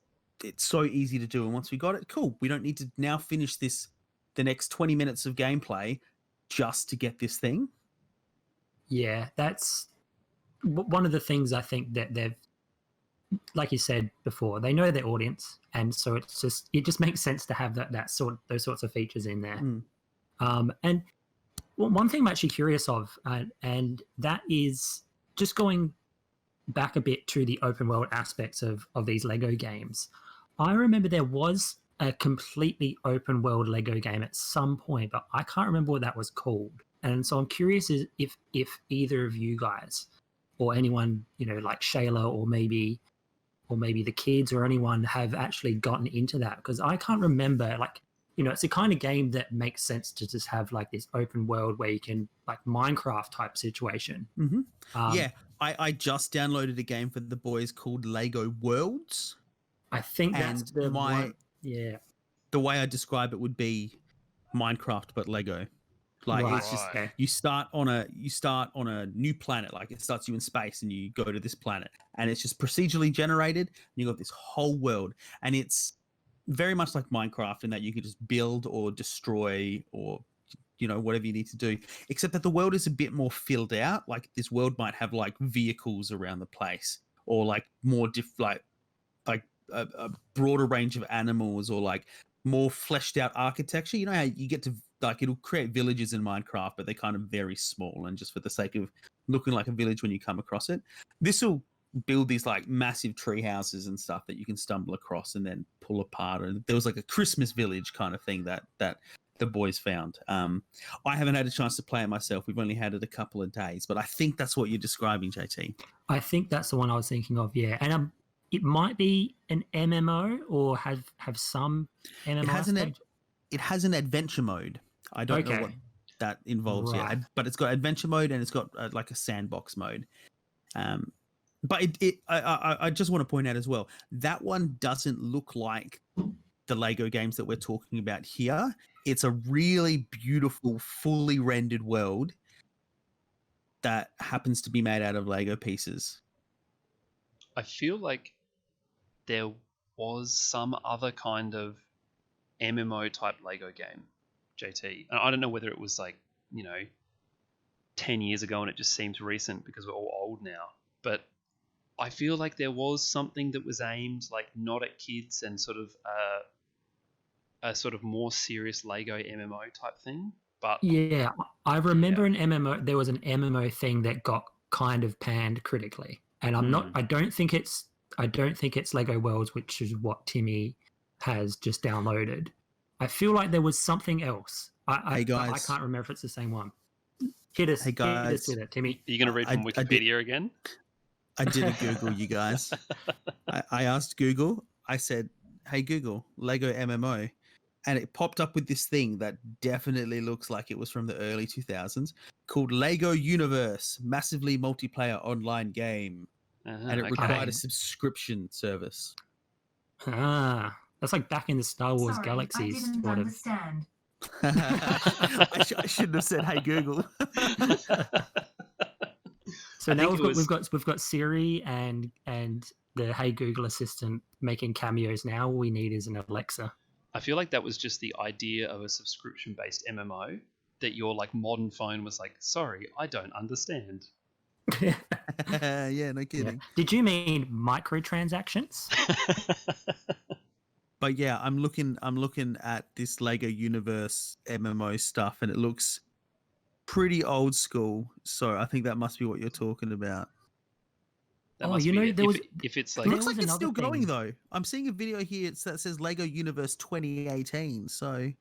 so easy to do. And once we got it, cool. We don't need to now finish the next 20 minutes of gameplay just to get this thing. Yeah, that's one of the things I think that they've, like you said before, they know their audience, and so it just makes sense to have those sorts of features in there. And one thing I'm actually curious of, and that is just going back a bit to the open world aspects of these Lego games. I remember there was a completely open world Lego game at some point, but I can't remember what that was called. And so I'm curious if either of you guys or anyone, you know, like Shayla or maybe the kids or anyone have actually gotten into that, because I can't remember, like, you know, it's the kind of game that makes sense to just have like this open world where you can, like, Minecraft type situation. Yeah, I just downloaded a game for the boys called Lego Worlds. I think that's the one. Yeah. The way I describe it would be Minecraft but Lego. Like, Right. it's just you start on a new planet. Like, it starts you in space and you go to this planet, and it's just procedurally generated, and you got this whole world, and it's very much like Minecraft in that you can just build or destroy or, you know, whatever you need to do, except that the world is a bit more filled out. Like, this world might have like vehicles around the place, or like more like a broader range of animals, or like more fleshed out architecture. You know how you get to like it'll create villages in Minecraft, but they're kind of very small and just for the sake of looking like a village when you come across it. This will build these like massive tree houses and stuff that you can stumble across and then pull apart. And there was like a Christmas village kind of thing that the boys found. I haven't had a chance to play it myself. We've only had it a couple of days, but I think that's what you're describing, JT. I think that's the one I was thinking of. Yeah, and it might be an MMO or have some MMO. It has an adventure mode. I don't know what that involves yet, but it's got adventure mode and it's got like a sandbox mode. But I just want to point out as well, that one doesn't look like the Lego games that we're talking about here. It's a really beautiful, fully rendered world that happens to be made out of Lego pieces. I feel like there was some other kind of MMO type Lego game, JT. And I don't know whether it was like, 10 years ago and it just seems recent because we're all old now. But I feel like there was something that was aimed like not at kids and sort of a sort of more serious Lego MMO type thing. But yeah, I remember an MMO. There was an MMO thing that got kind of panned critically, and I don't think it's Lego Worlds, which is what Timmy has just downloaded. I feel like there was something else. Hey guys, I can't remember if it's the same one. Hit us with it, Timmy. Are you going to read from Wikipedia again? I did a Google, you guys. I asked Google. I said, "Hey Google, Lego MMO," and it popped up with this thing that definitely looks like it was from the early 2000s, called Lego Universe, massively multiplayer online game, and it required a subscription service. That's like back in the Star Wars galaxies. I didn't understand. I shouldn't have said, "Hey Google." So now we've got Siri and the Hey Google assistant making cameos. Now all we need is an Alexa. I feel like that was just the idea of a subscription-based MMO that your like modern phone was like, sorry, I don't understand. Yeah, no kidding. Yeah. Did you mean microtransactions? But yeah, I'm looking at this Lego Universe MMO stuff, and it looks pretty old school. So I think that must be what you're talking about. That must be there was. If it's It like, looks like it's still going though. I'm seeing a video here that says Lego Universe 2018. So,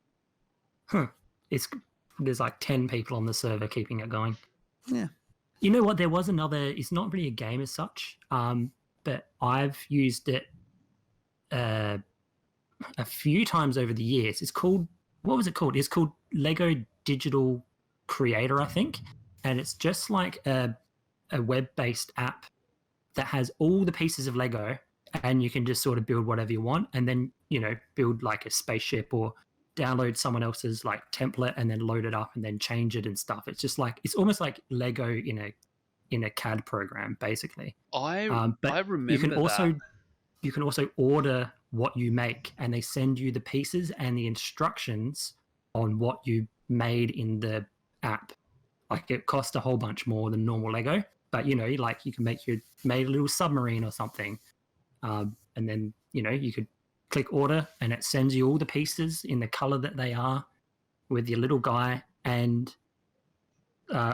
There's like 10 people on the server keeping it going. Yeah. You know what? There was another. It's not really a game as such, but I've used it a few times over the years. It's called, what was it called? It's called Lego Digital Creator, I think, and it's just like a web-based app that has all the pieces of Lego, and you can just sort of build whatever you want, and then build like a spaceship or download someone else's like template and then load it up and then change it and stuff. It's just like, it's almost like Lego in a CAD program, basically. I remember you can also order what you make, and they send you the pieces and the instructions on what you made in the app. Like, it costs a whole bunch more than normal Lego, but like you can made a little submarine or something, and then you could click order and it sends you all the pieces in the color that they are with your little guy, and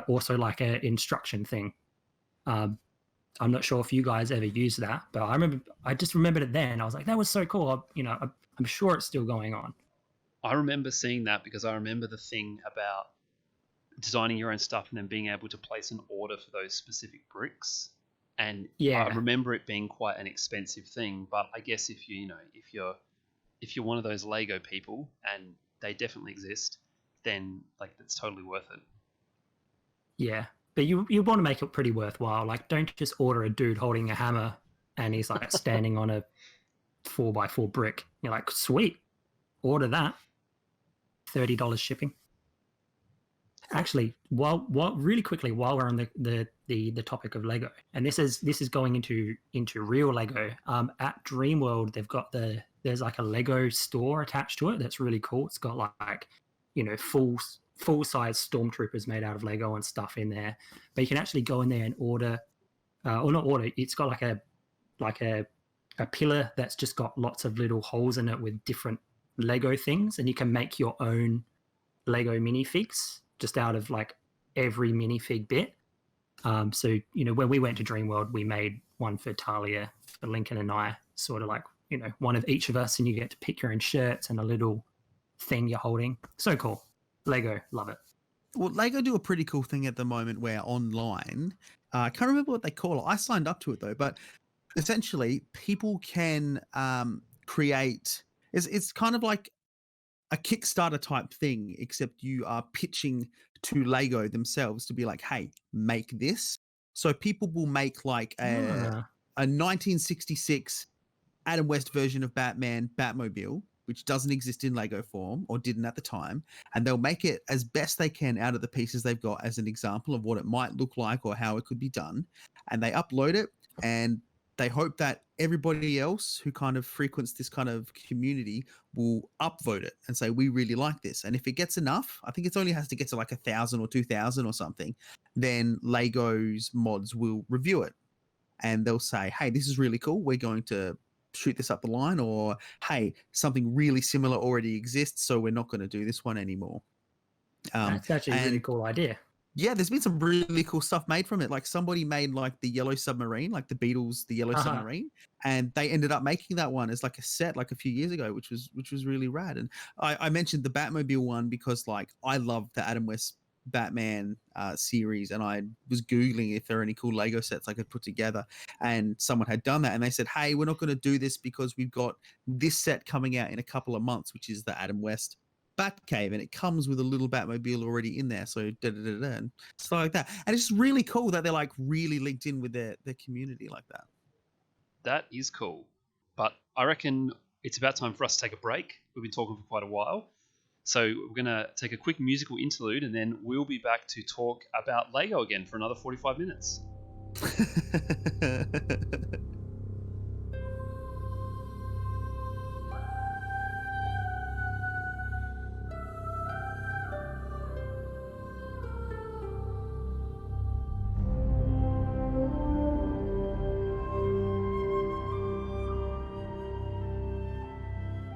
also like a instruction thing. I'm not sure if you guys ever used that, but I just remembered it then. I was like, that was so cool. I'm sure it's still going on. I remember seeing that because I remember the thing about designing your own stuff and then being able to place an order for those specific bricks. And yeah, I remember it being quite an expensive thing. But I guess if you're one of those Lego people, and they definitely exist, then like that's totally worth it. Yeah. But you want to make it pretty worthwhile. Like, don't just order a dude holding a hammer and he's like standing on a 4x4 brick. You're like, sweet, order that. $30 shipping. Actually, really quickly, while we're on the topic of Lego, and this is going into real Lego. At Dreamworld, they've got there's like a Lego store attached to it that's really cool. It's got like full-size stormtroopers made out of Lego and stuff in there, but you can actually go in there and order, or not order. It's got like a pillar that's just got lots of little holes in it with different Lego things, and you can make your own Lego minifigs just out of like every minifig bit. So, when we went to Dreamworld, we made one for Talia, for Lincoln and I, sort of like, one of each of us, and you get to pick your own shirts and a little thing you're holding. So cool. Lego, love it. Well, Lego do a pretty cool thing at the moment where online, I can't remember what they call it. I signed up to it though, but essentially people can create, it's kind of like a Kickstarter type thing, except you are pitching to Lego themselves to be like, hey, make this. So people will make like a 1966 Adam West version of Batman Batmobile, which doesn't exist in Lego form or didn't at the time. And they'll make it as best they can out of the pieces they've got as an example of what it might look like or how it could be done. And they upload it, and they hope that everybody else who kind of frequents this kind of community will upvote it and say, we really like this. And if it gets enough, I think it only has to get to like 1,000 or 2,000 or something, then Lego's mods will review it. And they'll say, hey, this is really cool. We're going to shoot this up the line, or hey, something really similar already exists, so we're not going to do this one anymore. That's actually a really cool idea. Yeah, there's been some really cool stuff made from it. Like somebody made like the Yellow Submarine, like the Beatles, the Yellow Submarine, and they ended up making that one as like a set like a few years ago, which was really rad. And I mentioned the Batmobile one because like I love the Adam West Batman series, and I was Googling if there are any cool Lego sets I could put together, and someone had done that, and they said, hey, we're not going to do this because we've got this set coming out in a couple of months, which is the Adam West Batcave, and it comes with a little Batmobile already in there, so and stuff like that. And it's just really cool that they're like really linked in with their community like that. That is cool. But I reckon it's about time for us to take a break. We've been talking for quite a while. So we're going to take a quick musical interlude, and then we'll be back to talk about Lego again for another 45 minutes.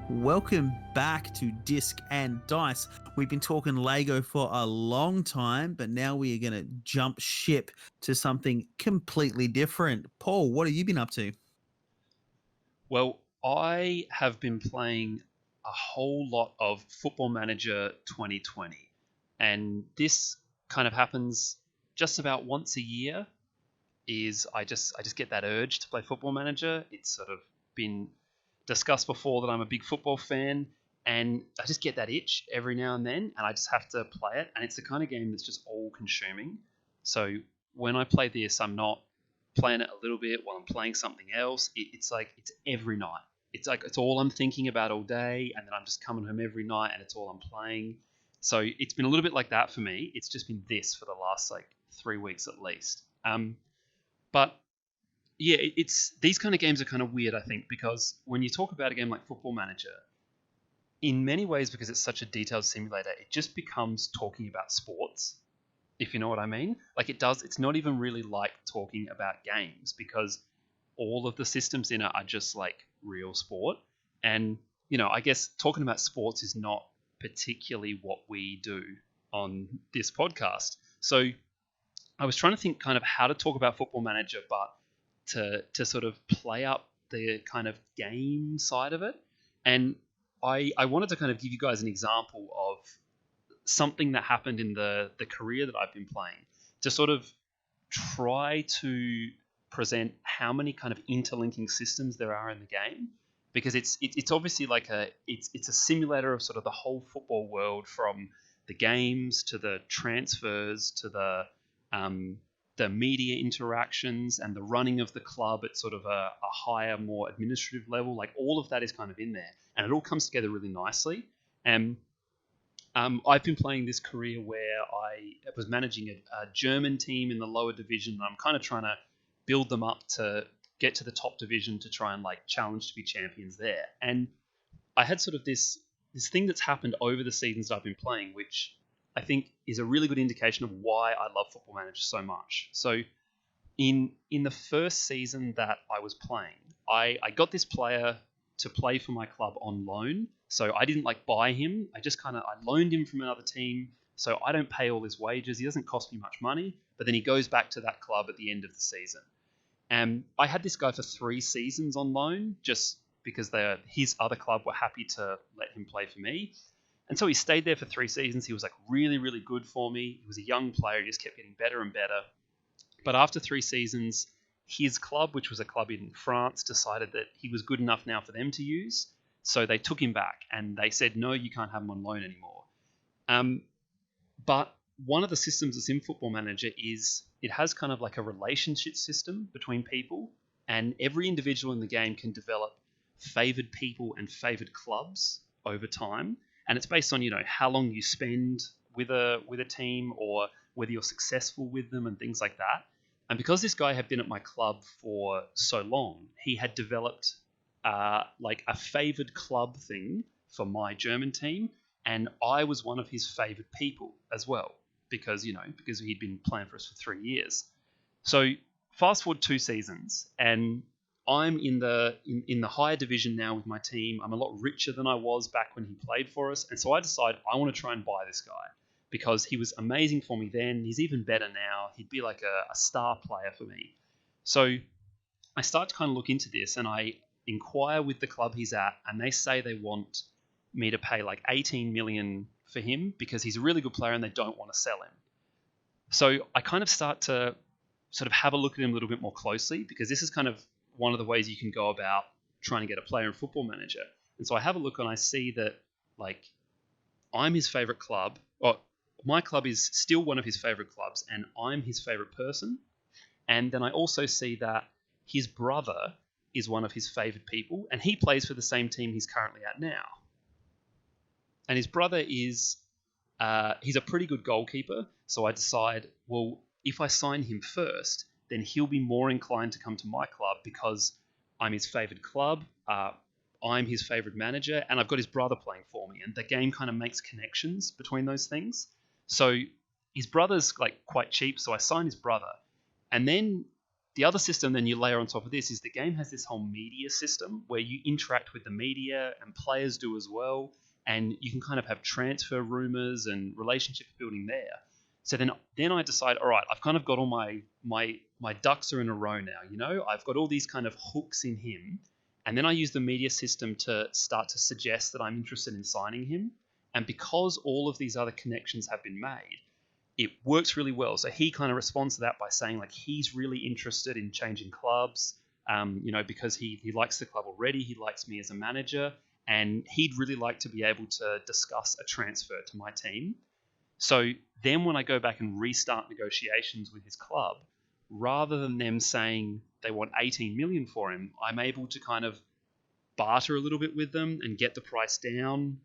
Welcome back to Disc and Dice. We've been talking Lego for a long time, but now we are going to jump ship to something completely different. Paul, what have you been up to? Well, I have been playing a whole lot of Football Manager 2020, and this kind of happens just about once a year. I just get that urge to play Football Manager. It's sort of been discussed before that I'm a big football fan, and I just get that itch every now and then, and I just have to play it. And it's the kind of game that's just all consuming. So when I play this, I'm not playing it a little bit while I'm playing something else. It's like it's every night. It's like it's all I'm thinking about all day, and then I'm just coming home every night and it's all I'm playing. So it's been a little bit like that for me. It's just been this for the last like 3 weeks at least. But yeah, it's these kind of games are kind of weird, I think, because when you talk about a game like Football Manager, in many ways, because it's such a detailed simulator, it just becomes talking about sports, if you know what I mean. Like it's not even really like talking about games, because all of the systems in it are just like real sport. And, I guess talking about sports is not particularly what we do on this podcast. So I was trying to think kind of how to talk about Football Manager, but to sort of play up the kind of game side of it. And I wanted to kind of give you guys an example of something that happened in the career that I've been playing, to sort of try to present how many kind of interlinking systems there are in the game, because it's obviously like it's a simulator of sort of the whole football world, from the games to the transfers to the media interactions and the running of the club at sort of a higher, more administrative level. Like all of that is kind of in there, and it all comes together really nicely. And I've been playing this career where I was managing a German team in the lower division, and I'm kind of trying to build them up to get to the top division to try and like challenge to be champions there. And I had sort of this thing that's happened over the seasons that I've been playing, which I think is a really good indication of why I love Football Manager so much. So in the first season that I was playing, I got this player to play for my club on loan. So I didn't like buy him. I loaned him from another team. So I don't pay all his wages. He doesn't cost me much money, but then he goes back to that club at the end of the season. And I had this guy for 3 seasons on loan just because his other club were happy to let him play for me. And so he stayed there for 3 seasons. He was like really, really good for me. He was a young player. He just kept getting better and better. But after 3 seasons, his club, which was a club in France, decided that he was good enough now for them to use. So they took him back and they said, no, you can't have him on loan anymore. But one of the systems that's in Football Manager is it has kind of like a relationship system between people, and every individual in the game can develop favored people and favored clubs over time. And it's based on, how long you spend with a team or whether you're successful with them and things like that. And because this guy had been at my club for so long, he had developed like a favored club thing for my German team. And I was one of his favored people as well, because he'd been playing for us for 3 years. So fast forward 2 seasons, and I'm in the higher division now with my team. I'm a lot richer than I was back when he played for us. And so I decide I want to try and buy this guy because he was amazing for me then. He's even better now. He'd be like a star player for me. So I start to kind of look into this, and I inquire with the club he's at, and they say they want me to pay like 18 million for him because he's a really good player and they don't want to sell him. So I kind of start to sort of have a look at him a little bit more closely, because this is kind of one of the ways you can go about trying to get a player in Football Manager. And so I have a look and I see that like I'm his favorite club, or my club is still one of his favorite clubs, and I'm his favorite person. And then I also see that his brother is one of his favorite people, and he plays for the same team he's currently at now. And his brother is, he's a pretty good goalkeeper. So I decide, well, if I sign him first, then he'll be more inclined to come to my club because I'm his favorite club, I'm his favorite manager, and I've got his brother playing for me. And the game kind of makes connections between those things. So his brother's like quite cheap, so I sign his brother. And then the other system then you layer on top of this is the game has this whole media system where you interact with the media, and players do as well. And you can kind of have transfer rumors and relationship building there. So then I decide, all right, I've kind of got all my ducks are in a row now. I've got all these kind of hooks in him, and then I use the media system to start to suggest that I'm interested in signing him. And because all of these other connections have been made, it works really well. So he kind of responds to that by saying like he's really interested in changing clubs, because he likes the club already. He likes me as a manager. And he'd really like to be able to discuss a transfer to my team. So then when I go back and restart negotiations with his club, rather than them saying they want 18 million for him, I'm able to kind of barter a little bit with them and get the price down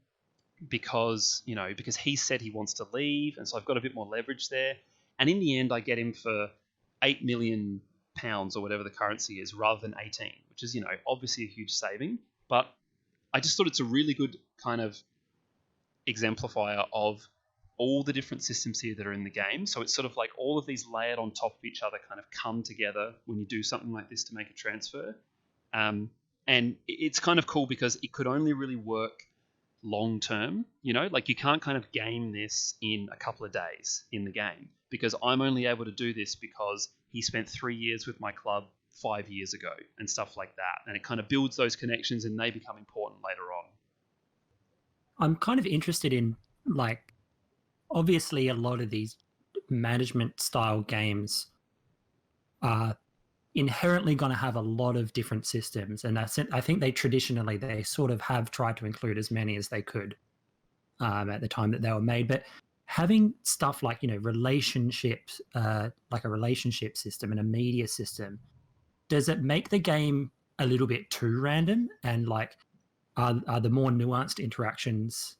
because he said he wants to leave. And so I've got a bit more leverage there. And in the end, I get him for £8 million or whatever the currency is rather than 18, which is, obviously a huge saving. But I just thought it's a really good kind of exemplifier of all the different systems here that are in the game. So it's sort of like all of these layered on top of each other kind of come together when you do something like this to make a transfer. And it's kind of cool because it could only really work long term. Like you can't kind of game this in a couple of days in the game, because I'm only able to do this because he spent 3 years with my club 5 years ago and stuff like that. And it kind of builds those connections and they become important later on. I'm kind of interested in, like, obviously a lot of these management style games are inherently going to have a lot of different systems. And I think they sort of have tried to include as many as they could at the time that they were made. But having stuff like, relationships, like a relationship system and a media system, does it make the game a little bit too random? And like, are the more nuanced interactions,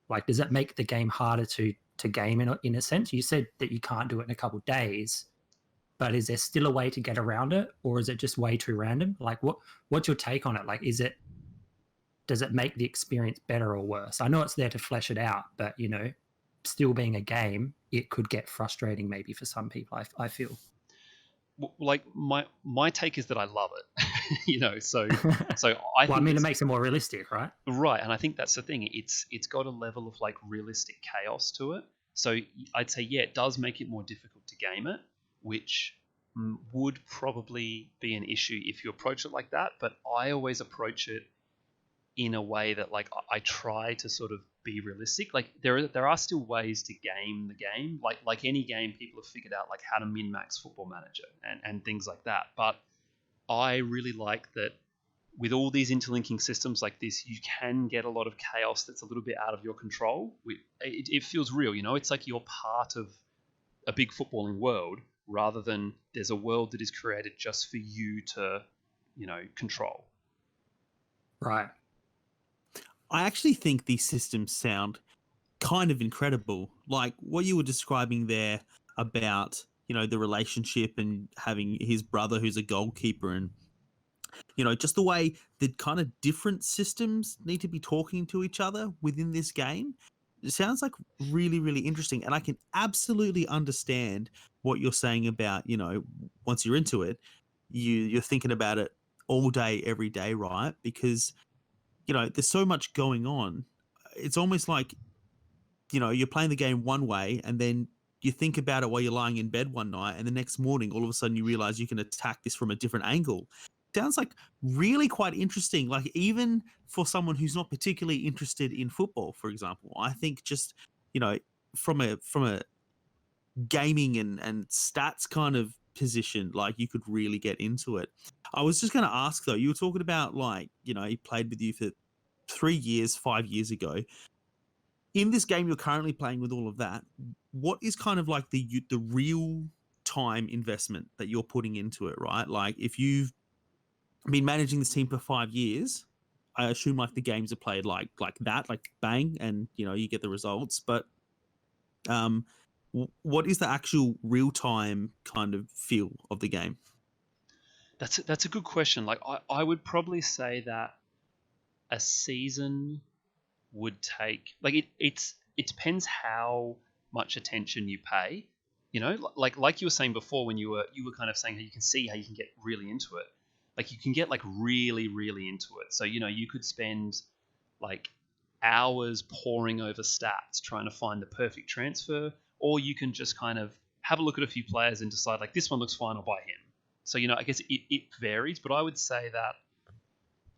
like, does it make the game harder to game in a sense? You said that you can't do it in a couple of days, but is there still a way to get around it, or is it just way too random? Like, what's your take on it? Like, does it make the experience better or worse? I know it's there to flesh it out, but still being a game, it could get frustrating maybe for some people. I feel. Like my take is that I love it. So I Well, think I mean, it makes it more realistic, right? right, and I think that's the thing. It's got a level of like realistic chaos to it. So I'd say yeah, it does make it more difficult to game it, which would probably be an issue if you approach it like that. But I always approach it in a way that like I try to sort of be realistic. Like there are still ways to game the game. Like any game, people have figured out like how to min max Football Manager and things like that. But I really like that with all these interlinking systems like this, you can get a lot of chaos that's a little bit out of your control. It feels real, It's like you're part of a big footballing world rather than there's a world that is created just for you to, control. Right. I actually think these systems sound kind of incredible. Like what you were describing there about, the relationship and having his brother who's a goalkeeper and, just the way the kind of different systems need to be talking to each other within this game. It sounds like really, really interesting. And I can absolutely understand what you're saying about, once you're into it, you're thinking about it all day, every day, right? Because there's so much going on. It's almost like, you're playing the game one way and then you think about it while you're lying in bed one night and the next morning, all of a sudden you realize you can attack this from a different angle. Sounds like really quite interesting. Like even for someone who's not particularly interested in football, for example, I think just, from a gaming and stats kind of position, like you could really get into it. I was just going to ask though, you were talking about like, he played with you for 3 years, 5 years ago. In this game you're currently playing with all of that, what is kind of like the real time investment that you're putting into it, right? Like if you've been managing this team for 5 years, I assume like the games are played like that, like bang, and you get the results. But what is the actual real time kind of feel of the game? That's a good question. Like I would probably say that a season would take like it depends how much attention you pay. Like you were saying before when you were kind of saying how you can see how you can get really into it. Like you can get like really, really into it. So you could spend like hours poring over stats trying to find the perfect transfer, or you can just kind of have a look at a few players and decide like this one looks fine, I'll buy him. So I guess it varies, but I would say that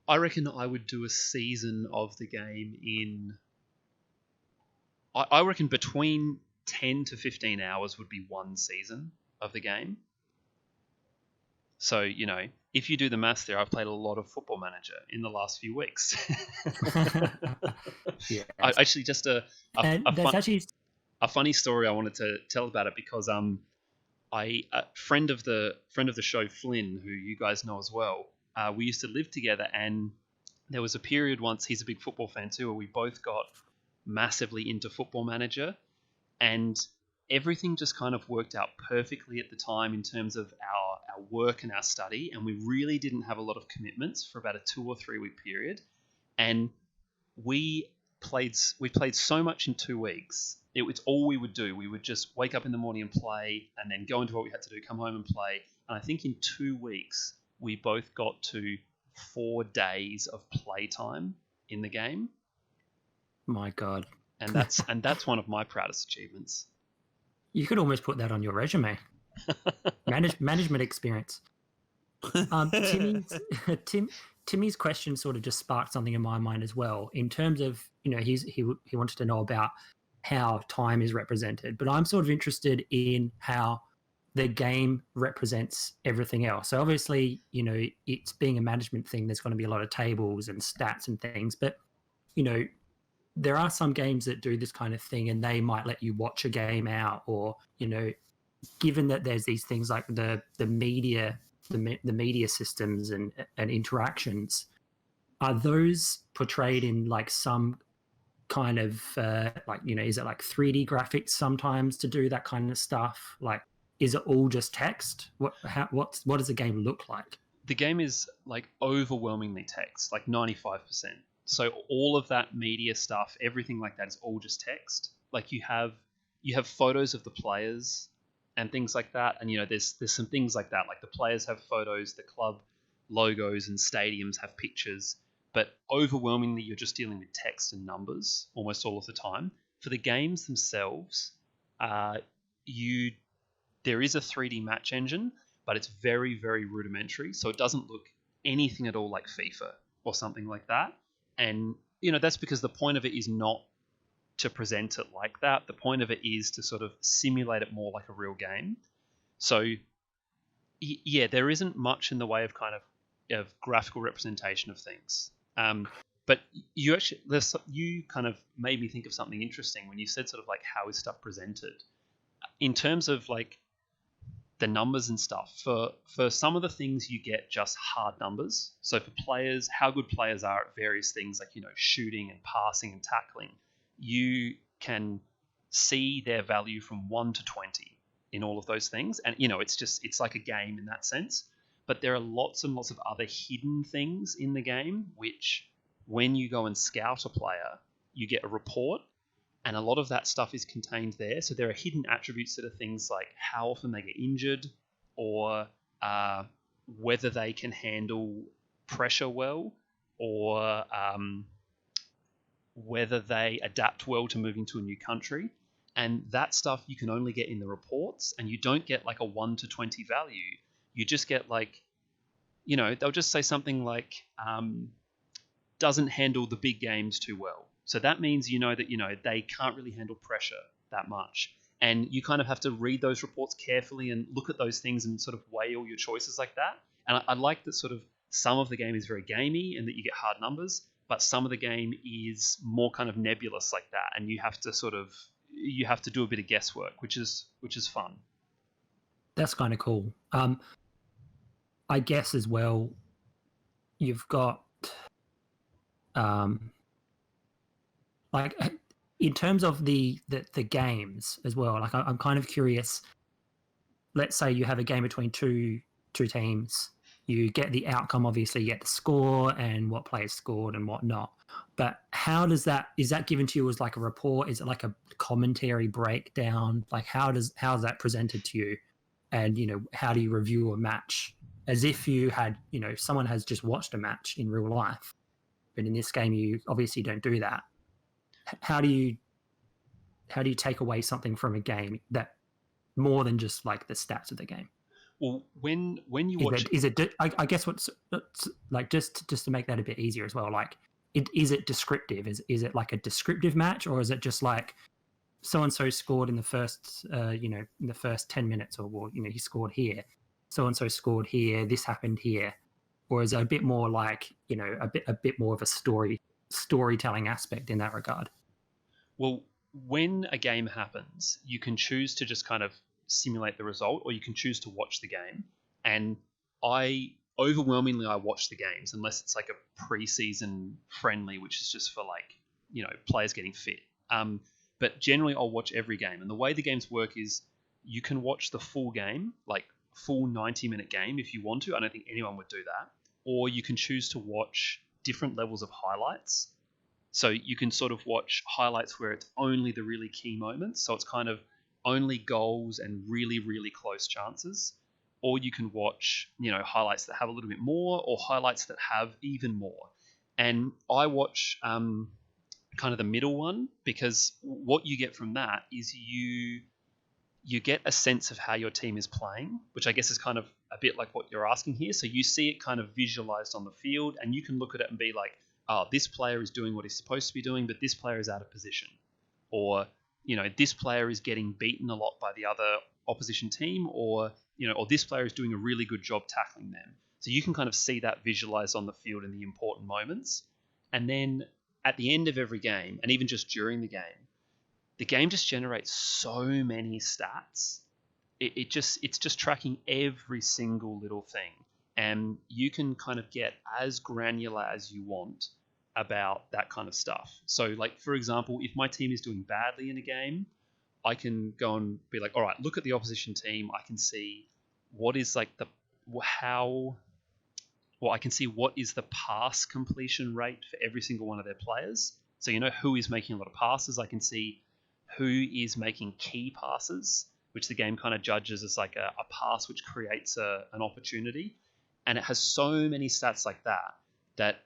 I reckon I would do a season of the game in. I reckon between 10 to 15 hours would be one season of the game. So, if you do the maths there, I've played a lot of Football Manager in the last few weeks. Yeah. Actually, just a funny story I wanted to tell about it because a friend of the show, Flynn, who you guys know as well, we used to live together, and there was a period once, he's a big football fan too, where we both got massively into Football Manager, and everything just kind of worked out perfectly at the time in terms of our work and our study, and we really didn't have a lot of commitments for about a 2 or 3 week period, and we played so much in 2 weeks. It's all we would do. We would just wake up in the morning and play, and then go into what we had to do, come home and play. And I think in 2 weeks we both got to 4 days of playtime in the game. My God. And that's one of my proudest achievements. You could almost put that on your resume. Management experience. Timmy's question sort of just sparked something in my mind as well. In terms of, he wanted to know about how time is represented, but I'm sort of interested in how the game represents everything else. So obviously, it's being a management thing. There's going to be a lot of tables and stats and things, but there are some games that do this kind of thing, and they might let you watch a game out, or given that there's these things like the media systems and interactions, are those portrayed in like some kind of is it like 3D graphics sometimes to do that kind of stuff? Like, is it all just text? What does the game look like? The game is like overwhelmingly text, like 95%. So all of that media stuff, everything like that is all just text. Like you have photos of the players and things like that, and there's some things like that. Like the players have photos, the club logos and stadiums have pictures, but overwhelmingly you're just dealing with text and numbers almost all of the time. For the games themselves, there is a 3D match engine, but it's very, very rudimentary, so it doesn't look anything at all like FIFA or something like that. And that's because the point of it is not to present it like that. The point of it is to sort of simulate it more like a real game. So yeah, there isn't much in the way of kind of graphical representation of things. But you kind of made me think of something interesting when you said sort of like how is stuff presented in terms of like the numbers and stuff. For some of the things you get just hard numbers. So for players, how good players are at various things like shooting and passing and tackling, you can see their value from 1 to 20 in all of those things, and it's like a game in that sense. But there are lots and lots of other hidden things in the game which, when you go and scout a player, you get a report, and a lot of that stuff is contained there. So there are hidden attributes that are things like how often they get injured, or whether they can handle pressure well, or whether they adapt well to moving to a new country. And that stuff you can only get in the reports, and you don't get like a 1 to 20 value. You just get like, they'll just say something like, doesn't handle the big games too well. So that means that they can't really handle pressure that much. And you kind of have to read those reports carefully and look at those things and sort of weigh all your choices like that. And I like that sort of some of the game is very gamey and that you get hard numbers, but some of the game is more kind of nebulous like that, and you have to do a bit of guesswork, which is fun. That's kind of cool. I guess as well, you've got like in terms of the games as well. Like I'm kind of curious. Let's say you have a game between two teams. You get the outcome, obviously, you get the score and what players scored and whatnot. But how does is that given to you as like a report? Is it like a commentary breakdown? Like how is that presented to you? And, how do you review a match as if you had, someone has just watched a match in real life? But in this game, you obviously don't do that. How do you take away something from a game that more than just like the stats of the game? Well, when you watch, I guess what's like just to make that a bit easier as well. Like, is it descriptive? Is it like a descriptive match, or is it just like so and so scored in the first in the first 10 minutes, or he scored here, so and so scored here, this happened here, or is it a bit more like a bit more of a storytelling aspect in that regard? Well, when a game happens, you can choose to just kind of simulate the result, or you can choose to watch the game. And I watch the games unless it's like a pre-season friendly, which is just for like players getting fit. But generally I'll watch every game, and the way the games work is you can watch the full game, like full 90-minute game if you want to. I don't think anyone would do that. Or you can choose to watch different levels of highlights. So you can sort of watch highlights where it's only the really key moments, so it's kind of only goals and really, really close chances. Or you can watch, highlights that have a little bit more, or highlights that have even more. And I watch kind of the middle one, because what you get from that is you get a sense of how your team is playing, which I guess is kind of a bit like what you're asking here. So you see it kind of visualized on the field, and you can look at it and be like, oh, this player is doing what he's supposed to be doing, but this player is out of position. Or, this player is getting beaten a lot by the other opposition team, or this player is doing a really good job tackling them. So you can kind of see that visualized on the field in the important moments. And then at the end of every game, and even just during the game just generates so many stats. It's just tracking every single little thing. And you can kind of get as granular as you want about that kind of stuff. So, like, for example, if my team is doing badly in a game, I can go and be like, all right, look at the opposition team. I can see what is like I can see what is the pass completion rate for every single one of their players. So who is making a lot of passes. I can see who is making key passes, which the game kind of judges as like a pass which creates an opportunity. And it has so many stats like that, that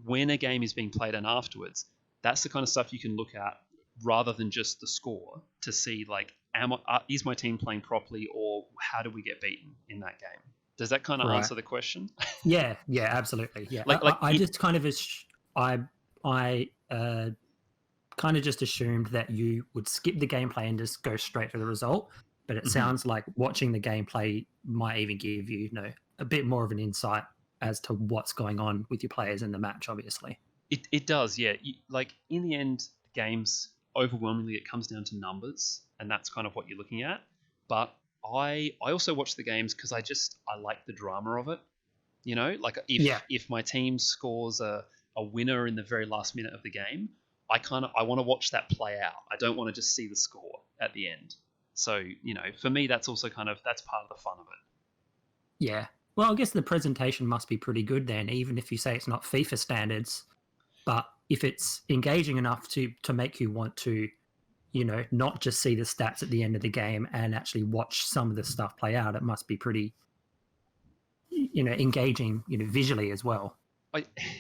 when a game is being played and afterwards, that's the kind of stuff you can look at rather than just the score to see, like, is my team playing properly, or how do we get beaten in that game? Does that kind of Right. answer the question? Yeah, absolutely. Yeah, I just kind of I kind of just assumed that you would skip the gameplay and just go straight to the result. But it sounds like watching the gameplay might even give you, a bit more of an insight as to what's going on with your players in the match, obviously. It does, yeah. Like, in the end, games, overwhelmingly, it comes down to numbers, and that's kind of what you're looking at. But I also watch the games because I like the drama of it. Like, if my team scores a winner in the very last minute of the game, I want to watch that play out. I don't want to just see the score at the end. So, for me, that's also that's part of the fun of it. Yeah. Well, I guess the presentation must be pretty good then, even if you say it's not FIFA standards. But if it's engaging enough to make you want to, not just see the stats at the end of the game and actually watch some of the stuff play out, it must be pretty, engaging, visually as well.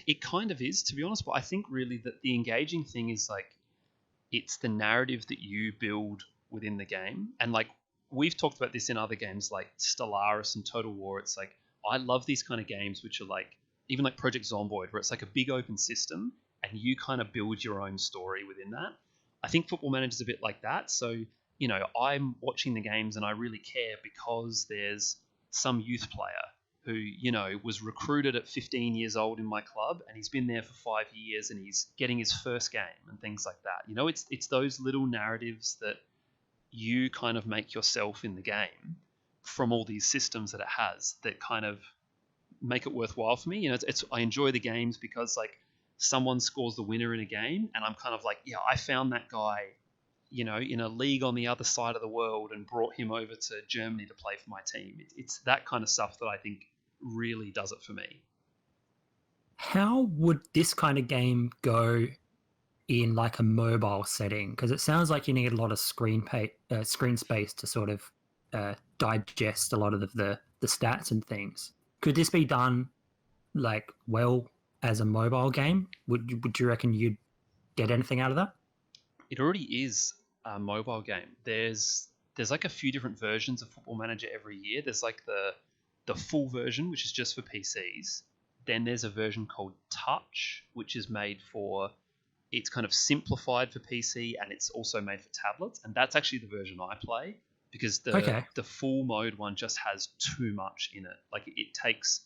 It kind of is, to be honest, but I think really that the engaging thing is, like, it's the narrative that you build within the game. And, like, we've talked about this in other games like Stellaris and Total War. It's like, I love these kind of games which are like, even like Project Zomboid, where it's like a big open system and you kind of build your own story within that. I think Football Manager's a bit like that. So, I'm watching the games and I really care because there's some youth player who, was recruited at 15 years old in my club, and he's been there for 5 years and he's getting his first game and things like that. It's those little narratives that you kind of make yourself in the game from all these systems that it has that kind of make it worthwhile for me. I enjoy the games because, like, someone scores the winner in a game and I'm kind of like, yeah, I found that guy, in a league on the other side of the world and brought him over to Germany to play for my team. It's that kind of stuff that I think really does it for me. How would this kind of game go in like a mobile setting? Because it sounds like you need a lot of screen space to sort of digest a lot of the stats and things. Could this be done like well as a mobile game? Would you reckon you'd get anything out of that? It already is a mobile game. There's like a few different versions of Football Manager every year. There's like the full version, which is just for PCs. Then there's a version called Touch, which is it's kind of simplified for PC, and it's also made for tablets. And that's actually the version I play, because the full mode one just has too much in it. Like, it takes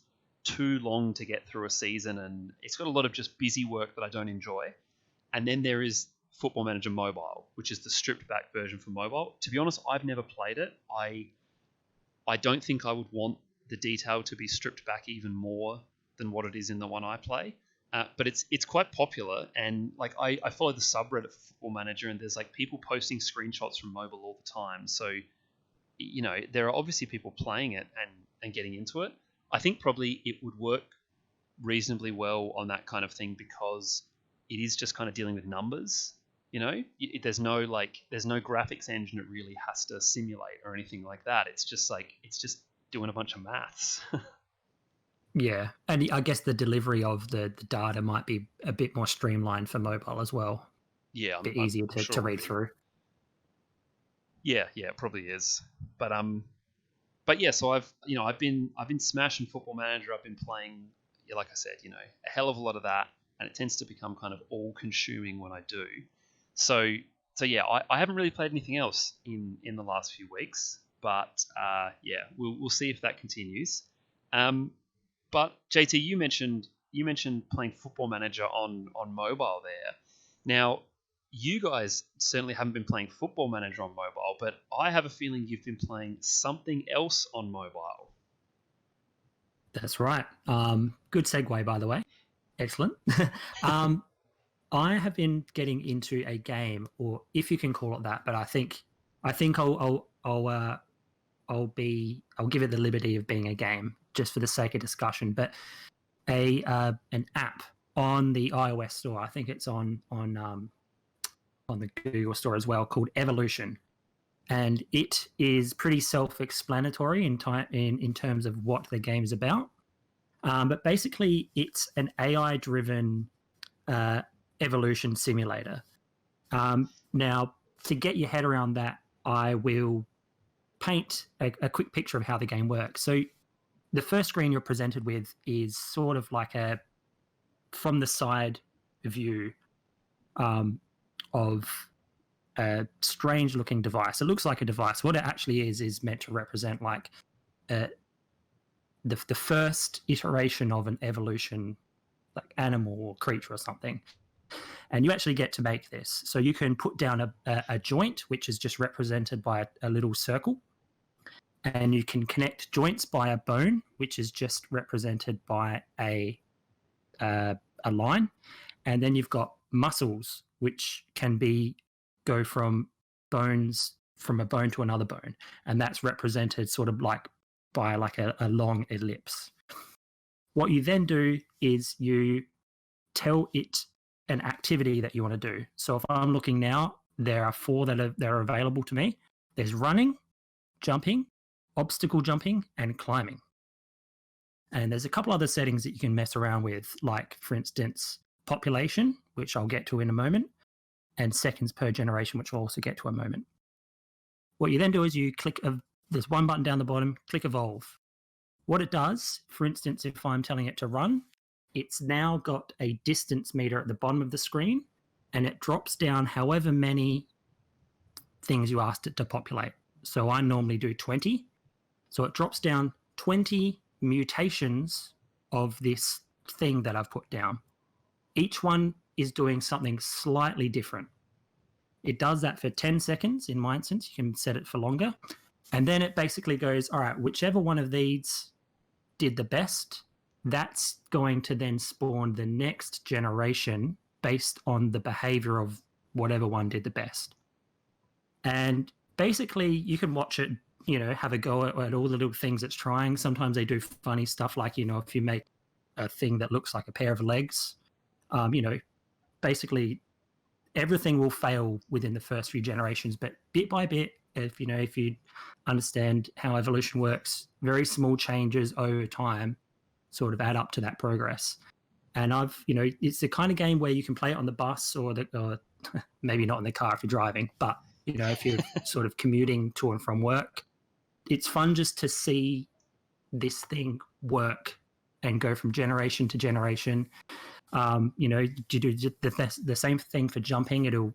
too long to get through a season, and it's got a lot of just busy work that I don't enjoy. And then there is Football Manager Mobile, which is the stripped back version for mobile. To be honest, I've never played it. I don't think I would want the detail to be stripped back even more than what it is in the one I play. But it's quite popular, and like I follow the subreddit for Football Manager, and there's like people posting screenshots from mobile all the time. So, there are obviously people playing it and getting into it. I think probably it would work reasonably well on that kind of thing because it is just kind of dealing with numbers. There's no graphics engine it really has to simulate or anything like that. It's just doing a bunch of maths. Yeah, and I guess the delivery of the data might be a bit more streamlined for mobile as well. Yeah, a bit easier to read through. Yeah, it probably is. But yeah, so I've been smashing Football Manager. I've been playing, like I said, a hell of a lot of that, and it tends to become kind of all-consuming when I do. So yeah, I haven't really played anything else in the last few weeks, but yeah, we'll see if that continues. But JT, you mentioned playing Football Manager on mobile there. Now, you guys certainly haven't been playing Football Manager on mobile, but I have a feeling you've been playing something else on mobile. That's right. Good segue, by the way. Excellent. I have been getting into a game, or if you can call it that, but I think I'll give it the liberty of being a game just for the sake of discussion. But an app on the iOS store, I think it's on the Google store as well, called Evolution, and it is pretty self-explanatory in terms of what the game is about. But basically, it's an AI-driven evolution simulator. Now, to get your head around that, I will paint a quick picture of how the game works. So the first screen you're presented with is sort of like a from the side view of a strange looking device. It looks like a device. What it actually is meant to represent like the first iteration of an evolution, like animal or creature or something. And you actually get to make this. So you can put down a joint, which is just represented by a little circle. And you can connect joints by a bone, which is just represented by a line. And then you've got muscles, which can go from a bone to another bone. And that's represented sort of like by like a long ellipse. What you then do is you tell it an activity that you want to do. So if I'm looking now, there are 4 that are available to me. There's running, jumping, obstacle jumping, and climbing. And there's a couple other settings that you can mess around with, like, for instance, population, which I'll get to in a moment, and seconds per generation, which I'll also get to in a moment. What you then do is you click, there's one button down the bottom, click evolve. What it does, for instance, if I'm telling it to run, it's now got a distance meter at the bottom of the screen, and it drops down however many things you asked it to populate. So I normally do 20. So it drops down 20 mutations of this thing that I've put down. Each one is doing something slightly different. It does that for 10 seconds in my instance. You can set it for longer. And then it basically goes, all right, whichever one of these did the best, that's going to then spawn the next generation based on the behavior of whatever one did the best. And basically, you can watch it, have a go at all the little things it's trying. Sometimes they do funny stuff like, if you make a thing that looks like a pair of legs, basically everything will fail within the first few generations, but bit by bit, if you understand how evolution works, very small changes over time sort of add up to that progress. And it's the kind of game where you can play it on the bus or maybe not in the car if you're driving, but if you're sort of commuting to and from work, it's fun just to see this thing work and go from generation to generation. You do the same thing for jumping. It'll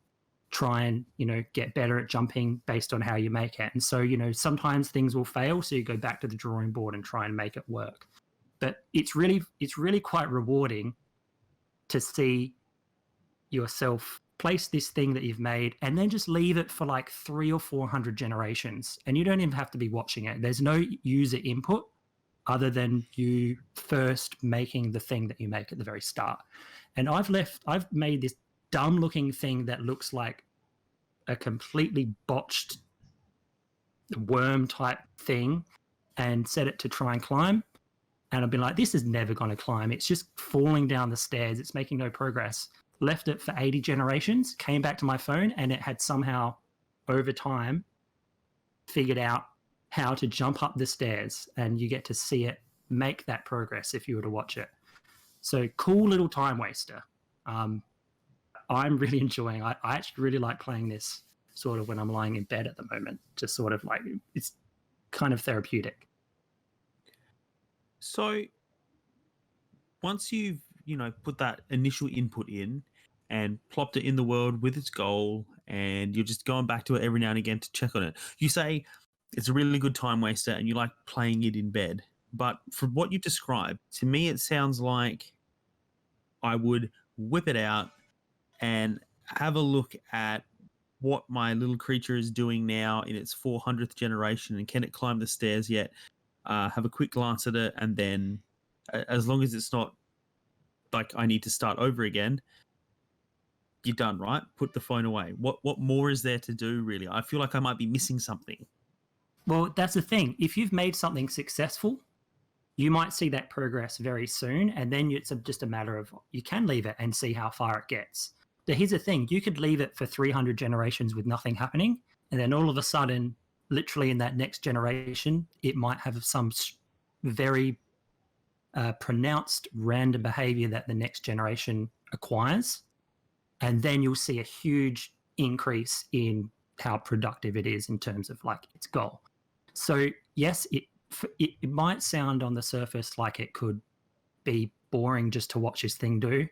try and, get better at jumping based on how you make it. And so, sometimes things will fail. So you go back to the drawing board and try and make it work. But it's really quite rewarding to see yourself place this thing that you've made and then just leave it for like 300 or 400 generations. And you don't even have to be watching it. There's no user input other than you first making the thing that you make at the very start. And I've made this dumb looking thing that looks like a completely botched worm type thing and set it to try and climb. And I've been like, this is never going to climb. It's just falling down the stairs. It's making no progress. Left it for 80 generations, came back to my phone, and it had somehow, over time, figured out how to jump up the stairs. And you get to see it make that progress if you were to watch it. So cool little time waster. I'm really enjoying. I actually really like playing this sort of when I'm lying in bed at the moment. Just sort of like, it's kind of therapeutic. So once you've, put that initial input in and plopped it in the world with its goal, and you're just going back to it every now and again to check on it, you say it's a really good time waster and you like playing it in bed. But from what you described, to me, it sounds like I would whip it out and have a look at what my little creature is doing now in its 400th generation, and can it climb the stairs yet? Have a quick glance at it, and then as long as it's not like I need to start over again, you're done, right? Put the phone away. What more is there to do, really? I feel like I might be missing something. Well, that's the thing. If you've made something successful, you might see that progress very soon, and then it's just a matter of you can leave it and see how far it gets. But here's the thing. You could leave it for 300 generations with nothing happening, and then all of a sudden, literally in that next generation, it might have some very pronounced random behavior that the next generation acquires, and then you'll see a huge increase in how productive it is in terms of like its goal. So yes, it might sound on the surface like it could be boring just to watch this thing do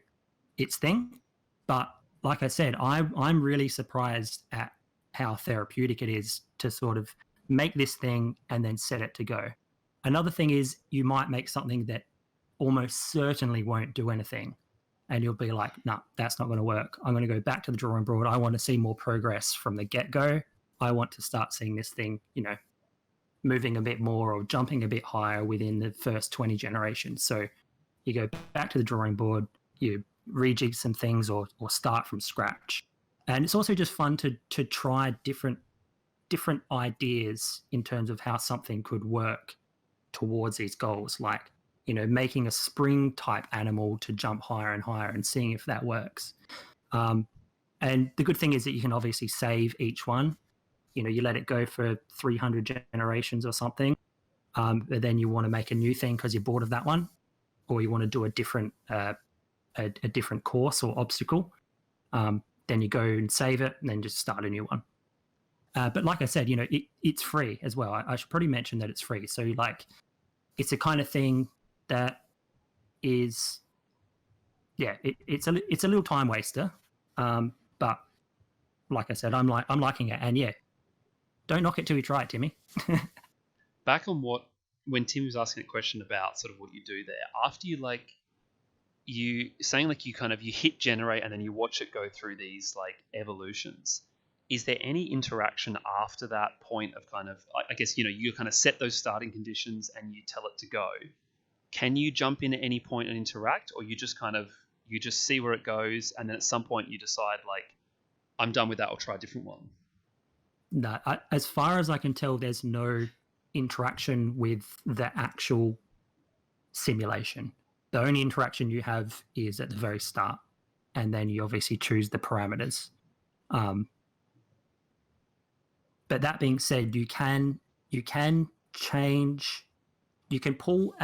its thing, but like I said, I'm really surprised at how therapeutic it is to sort of make this thing and then set it to go. Another thing is you might make something that almost certainly won't do anything, and you'll be like, nah, that's not going to work. I'm going to go back to the drawing board. I want to see more progress from the get-go. I want to start seeing this thing, moving a bit more or jumping a bit higher within the first 20 generations. So you go back to the drawing board, you rejig some things or start from scratch. And it's also just fun to try different ideas in terms of how something could work towards these goals, like making a spring type animal to jump higher and higher and seeing if that works. And the good thing is that you can obviously save each one. You let it go for 300 generations or something, but then you want to make a new thing because you're bored of that one, or you want to do a different different course or obstacle. Then you go and save it and then just start a new one. But like I said, it's free as well. I should probably mention that it's free. So like, it's a kind of thing that is, it's a little time waster. But like I said, I'm liking it, and don't knock it till you try it, Timmy. Back on when Tim was asking a question about sort of what you do there, after you saying like you hit generate and then you watch it go through these like evolutions, is there any interaction after that point of kind of, I guess, you kind of set those starting conditions and you tell it to go? Can you jump in at any point and interact, or you just see where it goes and then at some point you decide like, I'm done with that, I'll try a different one? No, as far as I can tell, there's no interaction with the actual simulation. The only interaction you have is at the very start, and then you obviously choose the parameters. But that being said, you can change. You can pull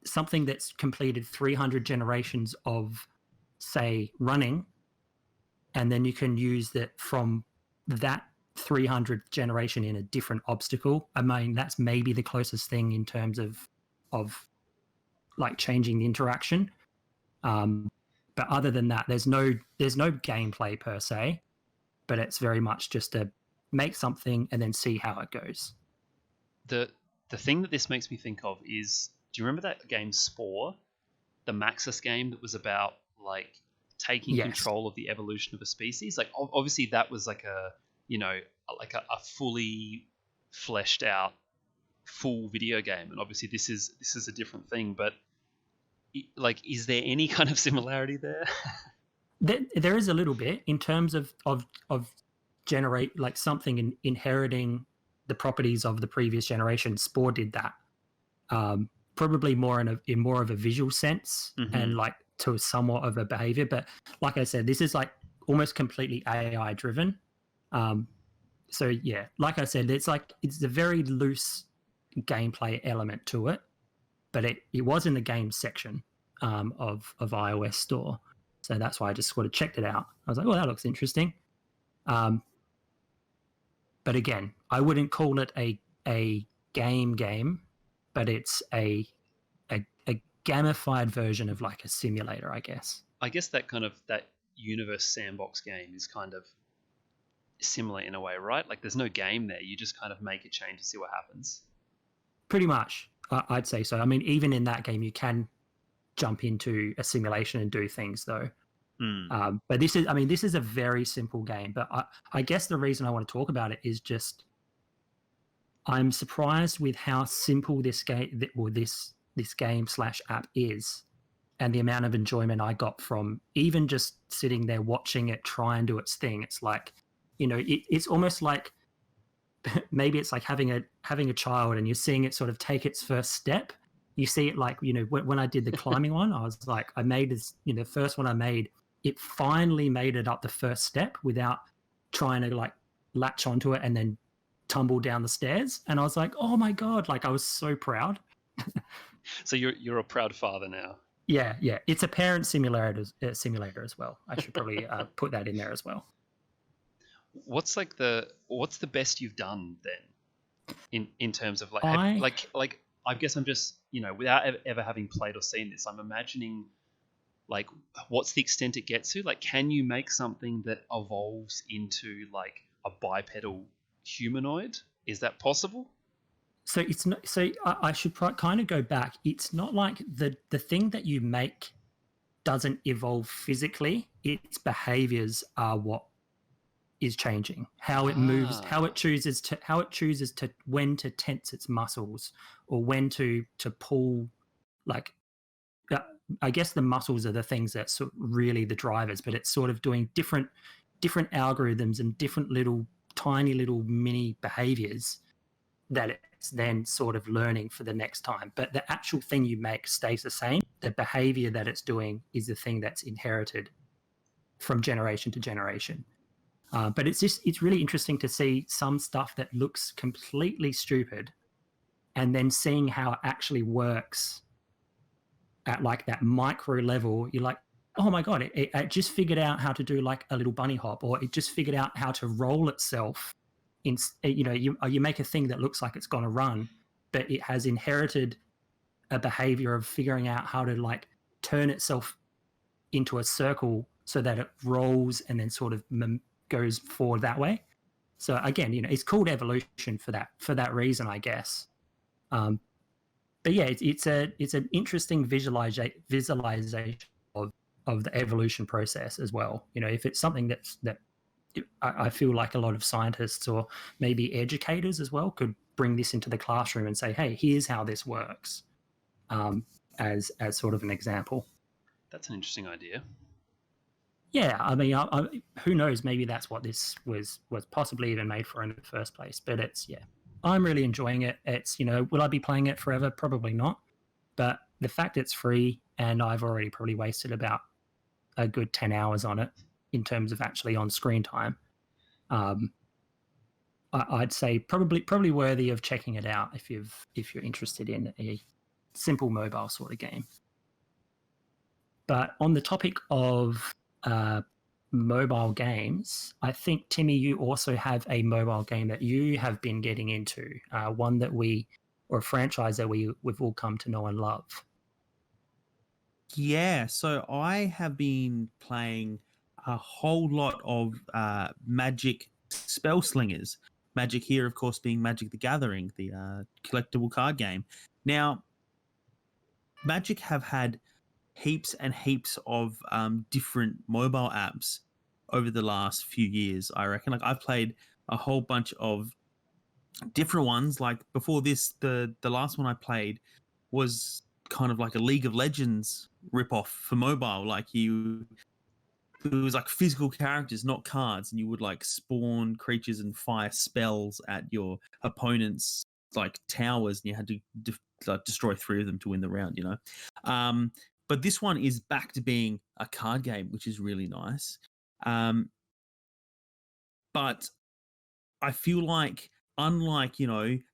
something that's completed 300 generations of, say, running, and then you can use that from that 300th generation in a different obstacle. I mean, that's maybe the closest thing in terms of like changing the interaction. But other than that, there's no gameplay per se, but it's very much just to make something and then see how it goes. The thing that this makes me think of is, do you remember that game Spore, the Maxis game that was about like taking control of the evolution of a species? Like obviously that was like a fully fleshed out full video game, and obviously this is a different thing, but like, is there any kind of similarity there? There is a little bit in terms of generate like something inheriting the properties of the previous generation. Spore did that, probably more in more of a visual sense, and like to somewhat of a behavior. But like I said, this is like almost completely AI driven. So yeah, like I said, it's a very loose gameplay element to it, but it was in the game section of iOS store. So that's why I just sort of checked it out. I was like, oh, that looks interesting. But again, I wouldn't call it a game, but it's a gamified version of like a simulator, I guess. I guess that universe sandbox game is kind of similar in a way, right? Like there's no game there. You just kind of make a change and see what happens. Pretty much, I'd say so. I mean, even in that game, you can jump into a simulation and do things though. But this is a very simple game. But I guess the reason I want to talk about it is just I'm surprised with how simple this game /app is, and the amount of enjoyment I got from even just sitting there watching it try and do its thing. It's like, it's almost like maybe it's like having a child and you're seeing it sort of take its first step. You see it like, when I did the climbing one, I was like, I made this, the first one I made, it finally made it up the first step without trying to like latch onto it and then tumble down the stairs. And I was like, oh my God, like I was so proud. So you're a proud father now. Yeah. It's a parent simulator as well. I should probably put that in there as well. What's the best you've done then in terms of like I I guess I'm just, without ever having played or seen this, I'm imagining like what's the extent it gets to? Like, can you make something that evolves into like a bipedal humanoid? Is that possible? So it's not. So I should kind of go back. It's not like the thing that you make doesn't evolve physically. Its behaviors are what is changing. How it moves, how it chooses to when to tense its muscles or when to pull. Like, I guess the muscles are the things that sort of really the drivers, but it's sort of doing different algorithms and different tiny little mini behaviors that it's then sort of learning for the next time. But the actual thing you make stays the same. The behavior that it's doing is the thing that's inherited from generation to generation. But it's really interesting to see some stuff that looks completely stupid and then seeing how it actually works at like that micro level. You're like, oh my God, it just figured out how to do like a little bunny hop, or it just figured out how to roll itself. You make a thing that looks like it's going to run, but it has inherited a behavior of figuring out how to like turn itself into a circle so that it rolls and then sort of goes forward that way. So again, it's called evolution for that reason, I guess. But yeah, it's an interesting visualization of the evolution process as well. If it's something that I feel like a lot of scientists or maybe educators as well could bring this into the classroom and say, hey, here's how this works, as sort of an example. That's an interesting idea. Yeah, I mean, who knows? Maybe that's what this was possibly even made for in the first place. But I'm really enjoying it. It's, will I be playing it forever? Probably not. But the fact it's free, and I've already probably wasted about a good 10 hours on it in terms of actually on screen time. I'd say probably worthy of checking it out if you're interested in a simple mobile sort of game. But on the topic of mobile games, I think, Timmy, you also have a mobile game that you have been getting into, one that or a franchise that we've all come to know and love. Yeah, so I have been playing a whole lot of Magic Spellslingers. Magic here, of course, being Magic the Gathering, the collectible card game. Now, Magic have had heaps and heaps of different mobile apps over the last few years, I reckon. Like, I've played a whole bunch of different ones. Like, before this, the last one I played was kind of like a League of Legends ripoff for mobile. Like, it was like physical characters, not cards, and you would like spawn creatures and fire spells at your opponents' like towers, and you had to destroy 3 of them to win the round. But this one is back to being a card game, which is really nice. But I feel like, unlike,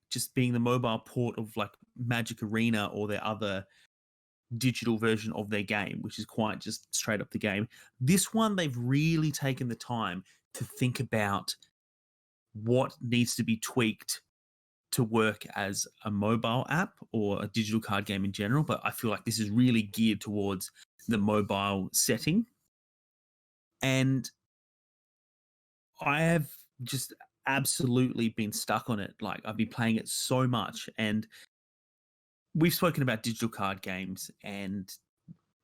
just being the mobile port of like Magic Arena or their other digital version of their game, which is quite just straight up the game, this one, they've really taken the time to think about what needs to be tweaked to work as a mobile app or a digital card game in general. But I feel like this is really geared towards the mobile setting. And I have just absolutely been stuck on it. Like, I've been playing it so much, and we've spoken about digital card games and,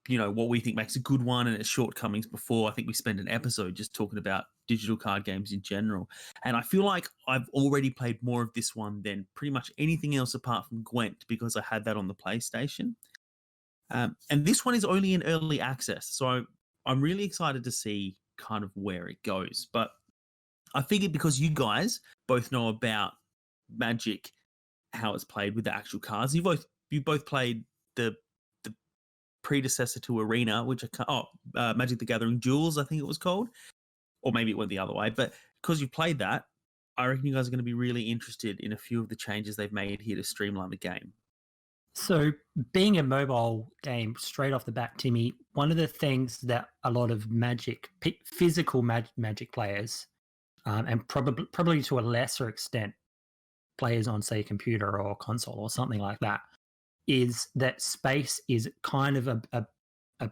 what we think makes a good one and its shortcomings before. I think we spent an episode just talking about digital card games in general. And I feel like I've already played more of this one than pretty much anything else apart from Gwent, because I had that on the PlayStation. And this one is only in early access. So I'm really excited to see kind of where it goes. But I figured, because you guys both know about Magic, how it's played with the actual cards. You both played the predecessor to Arena, which Magic the Gathering Duels, I think it was called, or maybe it went the other way. But because you played that, I reckon you guys are going to be really interested in a few of the changes they've made here to streamline the game. So, being a mobile game, straight off the bat, Timmy, one of the things that a lot of physical Magic players, and probably to a lesser extent, players on, say, a computer or console or something like that, is that space is kind of a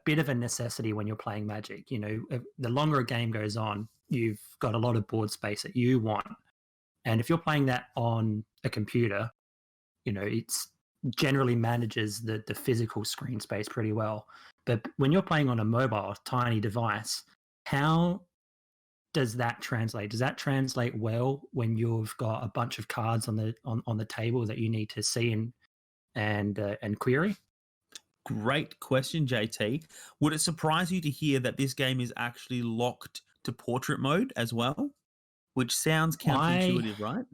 bit of a necessity when you're playing Magic. You know, the longer a game goes on, you've got a lot of board space that you want. And if you're playing that on a computer, you know, it's generally manages the physical screen space pretty well. But when you're playing on a mobile, tiny device, how does that translate? Does that translate well when you've got a bunch of cards on the table that you need to see and query? Great question, JT. Would it surprise you to hear that this game is actually locked to portrait mode as well? Which sounds counterintuitive, right?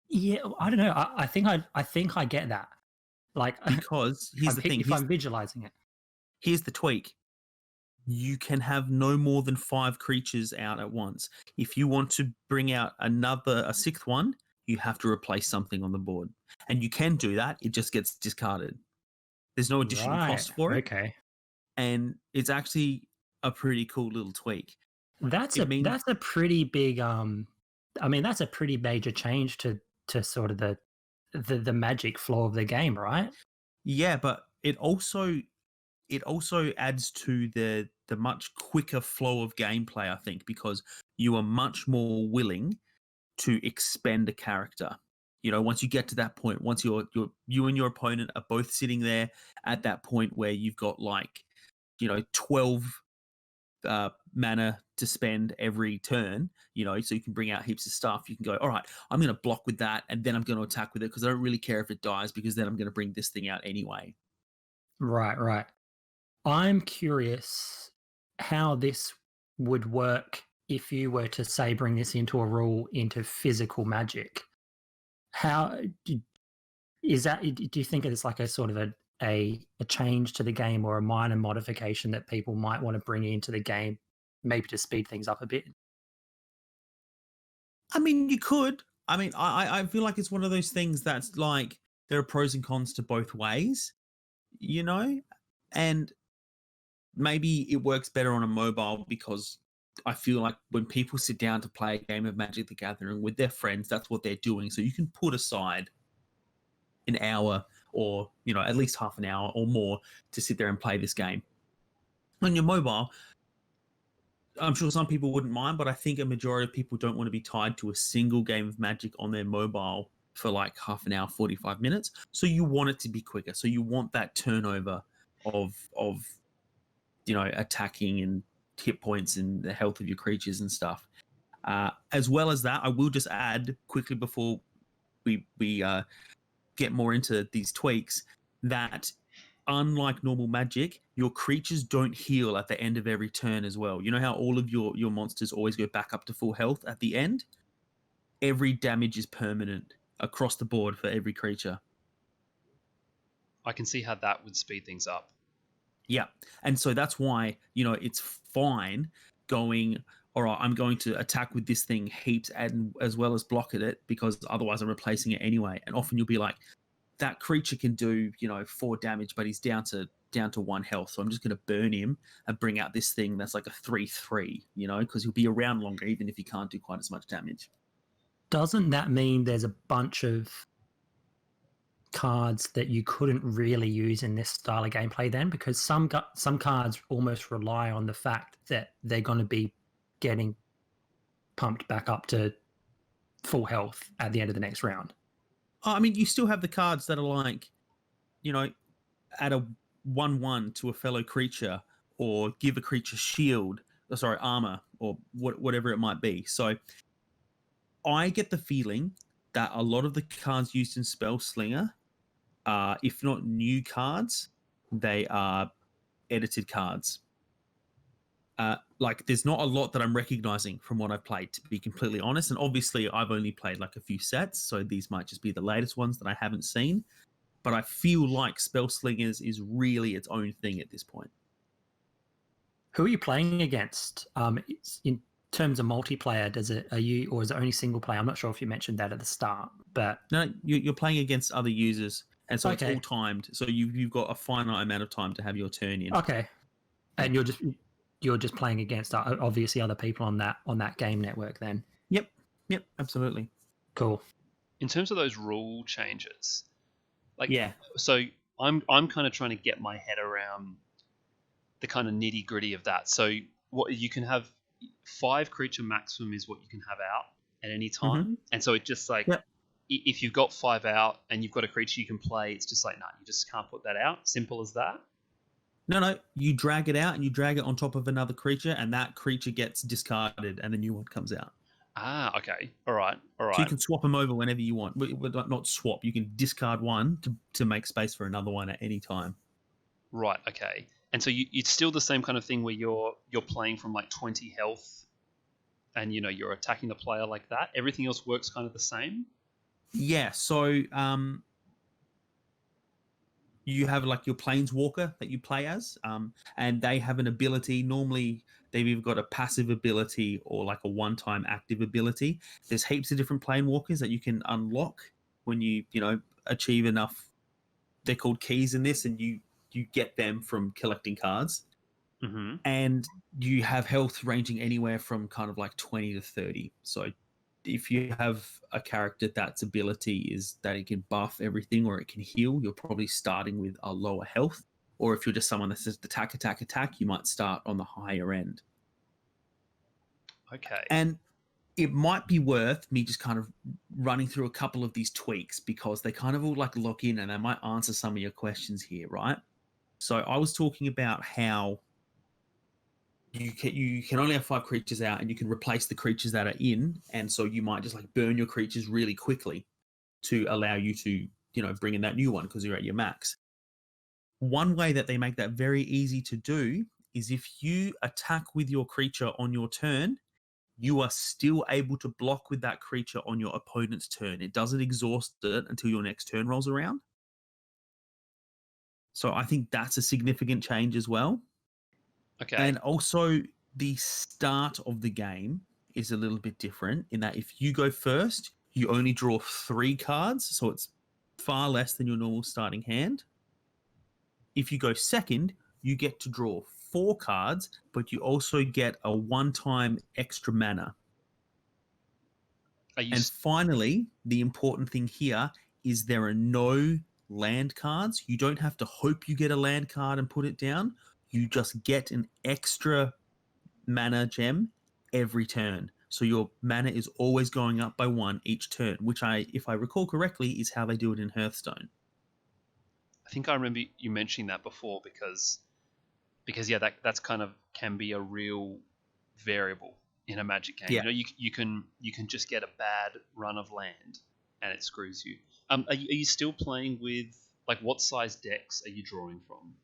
Yeah, I don't know. I think I get that. Like, Because here's the thing. If I'm visualizing it, here's the tweak. You can have no more than 5 creatures out at once. If you want to bring out a sixth one, you have to replace something on the board. And you can do that. It just gets discarded. There's no additional cost for it. Okay. And it's actually a pretty cool little tweak. That's a pretty big I mean, that's a pretty major change to sort of the Magic flow of the game, right? Yeah, but it also adds to the much quicker flow of gameplay, I think, because you are much more willing to expend a character. You know, once you get to that point, once you and your opponent are both sitting there at that point where you've got 12 mana to spend every turn, so you can bring out heaps of stuff. You can go, all right, I'm going to block with that, and then I'm going to attack with it because I don't really care if it dies because then I'm going to bring this thing out anyway. Right. I'm curious how this would work if you were to, say, bring this into a rule into physical Magic. How is that? Do you think it's like a sort of a change to the game or a minor modification that people might want to bring into the game, maybe to speed things up a bit? I mean, you could. I mean, I feel like it's one of those things that's like there are pros and cons to both ways, and maybe it works better on a mobile because I feel like when people sit down to play a game of Magic the Gathering with their friends, that's what they're doing. So you can put aside an hour or, at least half an hour or more to sit there and play this game. On your mobile, I'm sure some people wouldn't mind, but I think a majority of people don't want to be tied to a single game of Magic on their mobile for like half an hour, 45 minutes. So you want it to be quicker. So you want that turnover of attacking and hit points and the health of your creatures and stuff. As well as that, I will just add quickly before we get more into these tweaks that unlike normal Magic, your creatures don't heal at the end of every turn as well. You know how all of your monsters always go back up to full health at the end? Every damage is permanent across the board for every creature. I can see how that would speed things up. Yeah. And so that's why, it's fine going, all right, I'm going to attack with this thing heaps and as well as block at it because otherwise I'm replacing it anyway. And often you'll be like, that creature can do, 4 damage, but he's down to 1 health. So I'm just going to burn him and bring out this thing that's like a 3/3, because he'll be around longer even if he can't do quite as much damage. Doesn't that mean there's a bunch of cards that you couldn't really use in this style of gameplay then? Because some cards almost rely on the fact that they're going to be getting pumped back up to full health at the end of the next round. I mean, you still have the cards that are like, add a 1/1 to a fellow creature or give a creature armor or whatever it might be. So I get the feeling that a lot of the cards used in Spellslinger are, if not new cards, they are edited cards. There's not a lot that I'm recognizing from what I've played, to be completely honest. And obviously, I've only played like a few sets, so these might just be the latest ones that I haven't seen. But I feel like Spellslingers is really its own thing at this point. Who are you playing against? In terms of multiplayer, or is it only single player? I'm not sure if you mentioned that at the start, but no, you're playing against other users, and so it's Okay. all timed. So you've got a finite amount of time to have your turn in. Okay. And you're just playing against obviously other people on that game network then. Yep, absolutely. Cool. In terms of those rule changes, like Yeah. so I'm kind of trying to get my head around the kind of nitty gritty of that. So what you can have 5 creature maximum is what you can have out at any time, and so it just like if you've got 5 out and you've got a creature you can play, it's just like nah, you just can't put that out. Simple as that. No, you drag it out and you drag it on top of another creature, and that creature gets discarded, and a new one comes out. Ah, okay, all right. So you can swap them over whenever you want. Not swap. You can discard one to make space for another one at any time. Right. Okay. And so it's still the same kind of thing where you're playing from like 20 health, and you're attacking the player like that. Everything else works kind of the same. Yeah. So you have like your planeswalker that you play as, and they have an ability. Normally, they've either got a passive ability or like a one-time active ability. There's heaps of different planewalkers that you can unlock when you achieve enough. They're called keys in this, and you get them from collecting cards. Mm-hmm. And you have health ranging anywhere from kind of like 20 to 30. So if you have a character that's ability is that it can buff everything or it can heal, you're probably starting with a lower health. Or if you're just someone that says attack, attack, attack, you might start on the higher end. Okay. And it might be worth me just kind of running through a couple of these tweaks because they kind of all like lock in and they might answer some of your questions here, right? So I was talking about how you can only have 5 creatures out and you can replace the creatures that are in, and so you might just like burn your creatures really quickly to allow you to bring in that new one because you're at your max. One way that they make that very easy to do is if you attack with your creature on your turn, you are still able to block with that creature on your opponent's turn. It doesn't exhaust it until your next turn rolls around. So I think that's a significant change as well. Okay. And also the start of the game is a little bit different in that if you go first, you only draw 3 cards. So it's far less than your normal starting hand. If you go second, you get to draw 4 cards, but you also get a one-time extra mana. And finally, the important thing here is there are no land cards. You don't have to hope you get a land card and put it down. You just get an extra mana gem every turn. So your mana is always going up by 1 each turn, which if I recall correctly, is how they do it in Hearthstone. I think I remember you mentioning that before because yeah, that's kind of can be a real variable in a Magic game. Yeah. You can just get a bad run of land and it screws you. Are you still playing with like what size decks are you drawing from?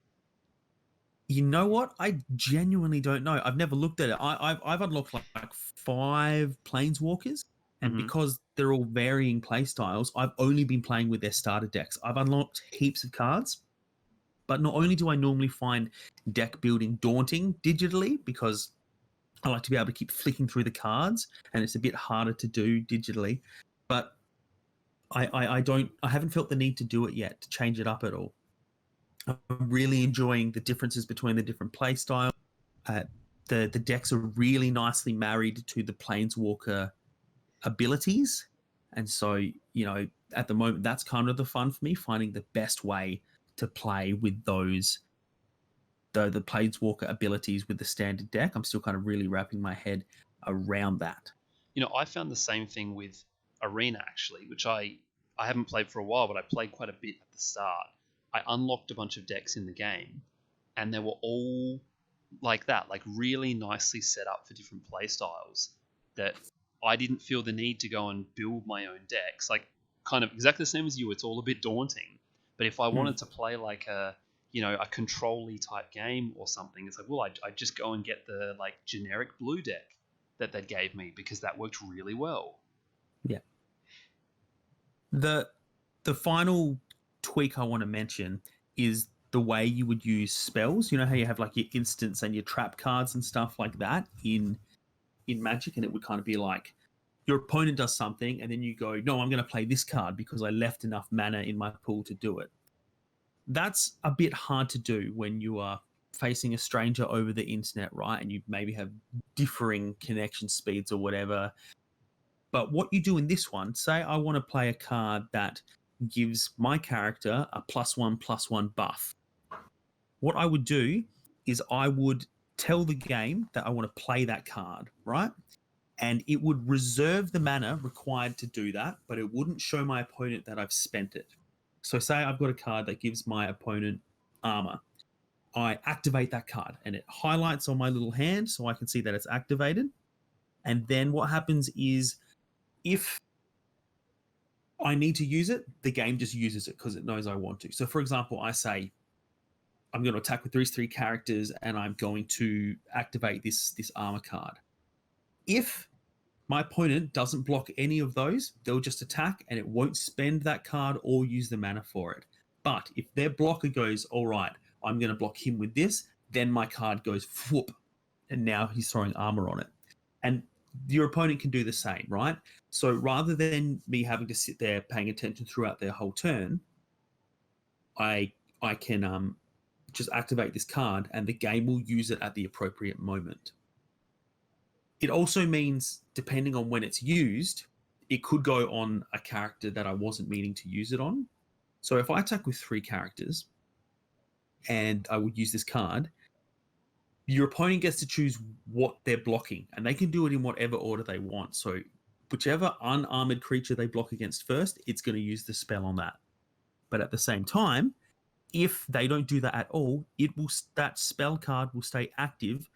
You know what? I genuinely don't know. I've never looked at it. I've unlocked like 5 planeswalkers, and because they're all varying play styles, I've only been playing with their starter decks. I've unlocked heaps of cards, but not only do I normally find deck building daunting digitally because I like to be able to keep flicking through the cards, and it's a bit harder to do digitally, but I haven't felt the need to do it yet to change it up at all. I'm really enjoying the differences between the different play styles. The decks are really nicely married to the Planeswalker abilities. And so, at the moment, that's kind of the fun for me, finding the best way to play with those, the Planeswalker abilities with the standard deck. I'm still kind of really wrapping my head around that. I found the same thing with Arena, actually, which I haven't played for a while, but I played quite a bit at the start. I unlocked a bunch of decks in the game, and they were all like that, like really nicely set up for different play styles that I didn't feel the need to go and build my own decks. Like kind of exactly the same as you, it's all a bit daunting. But if I wanted to play like a control-y type game or something, it's like, well, I just go and get the like generic blue deck that they gave me because that worked really well. Yeah. The final tweak I want to mention is the way you would use spells. You know how you have like your instants and your trap cards and stuff like that in Magic, and it would kind of be like your opponent does something and then you go, no, I'm going to play this card because I left enough mana in my pool to do it. that's a bit hard to do when you are facing a stranger over the internet, right? And you maybe have differing connection speeds or whatever. But what you do in this one, say I want to play a card that gives my character a +1/+1 buff. What I would do is I would tell the game that I want to play that card, right? And it would reserve the mana required to do that, but it wouldn't show my opponent that I've spent it. So say I've got a card that gives my opponent armor. I activate that card and it highlights on my little hand so I can see that it's activated. And then what happens is if I need to use it, the game just uses it because it knows I want to. So for example, I say, I'm going to attack with these 3 characters and I'm going to activate this armor card. If my opponent doesn't block any of those, they'll just attack and it won't spend that card or use the mana for it. But if their blocker goes, all right, I'm going to block him with this, then my card goes whoop, and now he's throwing armor on it. And your opponent can do the same, right? So rather than me having to sit there paying attention throughout their whole turn, I can just activate this card and the game will use it at the appropriate moment. It also means, depending on when it's used, it could go on a character that I wasn't meaning to use it on. So if I attack with 3 characters and I would use this card, your opponent gets to choose what they're blocking, and they can do it in whatever order they want. So whichever unarmored creature they block against first, it's going to use the spell on that. But at the same time, if they don't do that at all, that spell card will stay active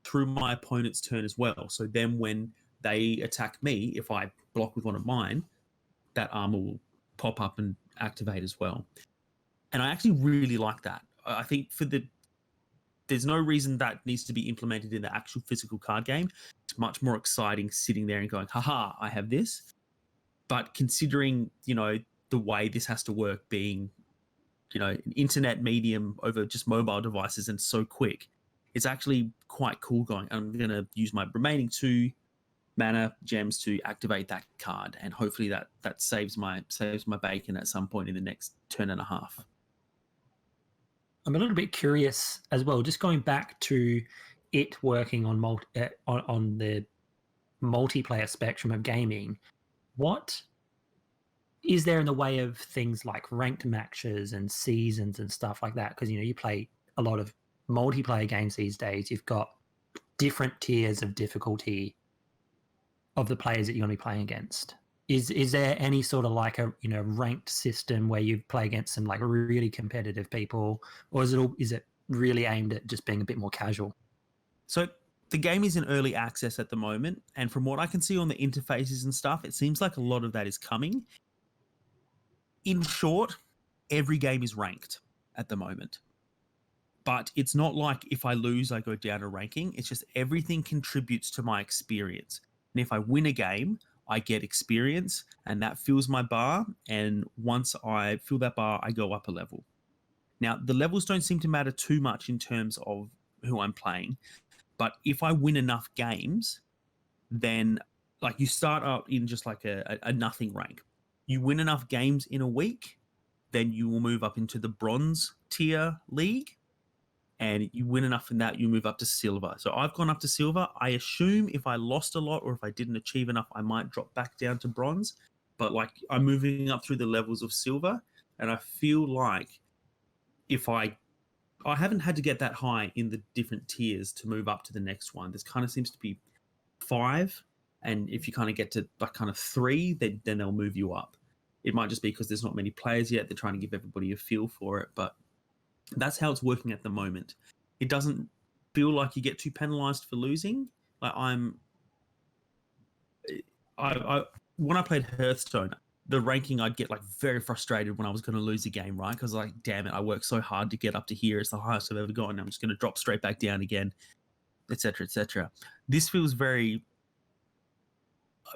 through my opponent's turn as well. So then when they attack me, if I block with one of mine, that armor will pop up and activate as well. And I actually really like that. I think there's no reason that needs to be implemented in the actual physical card game. It's much more exciting sitting there and going, haha, I have this. But considering, the way this has to work being, an internet medium over just mobile devices and so quick, it's actually quite cool going. I'm going to use my remaining 2 mana gems to activate that card, and hopefully that saves my bacon at some point in the next turn and a half. I'm a little bit curious as well, just going back to it working on the multiplayer spectrum of gaming. What is there in the way of things like ranked matches and seasons and stuff like that? Because you play a lot of multiplayer games these days. You've got different tiers of difficulty of the players that you're going to be playing against. Is there any sort of like a ranked system where you play against some like really competitive people, or is it really aimed at just being a bit more casual? So the game is in early access at the moment, and from what I can see on the interfaces and stuff, it seems like a lot of that is coming. In short, every game is ranked at the moment. But it's not like if I lose, I go down a ranking. It's just everything contributes to my experience. And if I win a game, I get experience, and that fills my bar. And once I fill that bar, I go up a level. Now, the levels don't seem to matter too much in terms of who I'm playing. But if I win enough games, then like you start out in just like a nothing rank. You win enough games in a week, then you will move up into the bronze tier league. And you win enough in that, you move up to silver. So I've gone up to silver. I assume if I lost a lot or if I didn't achieve enough, I might drop back down to bronze. But like I'm moving up through the levels of silver, and I feel like if I haven't had to get that high in the different tiers to move up to the next one. This kind of seems to be 5, and if you kind of get to like kind of 3, then they'll move you up. It might just be because there's not many players yet. They're trying to give everybody a feel for it, but that's how it's working at the moment. It doesn't feel like you get too penalized for losing. Like when I played Hearthstone, the ranking, I'd get like very frustrated when I was going to lose a game, right? Because like, damn it, I worked so hard to get up to here. It's the highest I've ever gotten. I'm just going to drop straight back down again, etc., etc. This feels very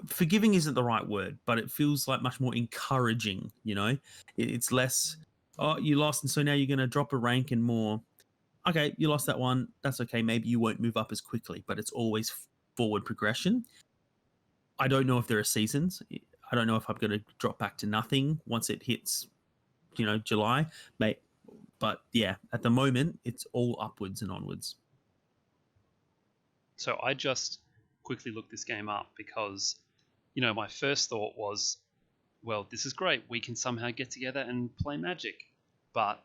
forgiving isn't the right word, but it feels like much more encouraging. It's less, oh, you lost, and so now you're going to drop a rank, and more, okay, you lost that one. That's okay. Maybe you won't move up as quickly, but it's always forward progression. I don't know if there are seasons. I don't know if I'm going to drop back to nothing once it hits, July. But yeah, at the moment, it's all upwards and onwards. So I just quickly looked this game up because, my first thought was, well, this is great. We can somehow get together and play Magic. But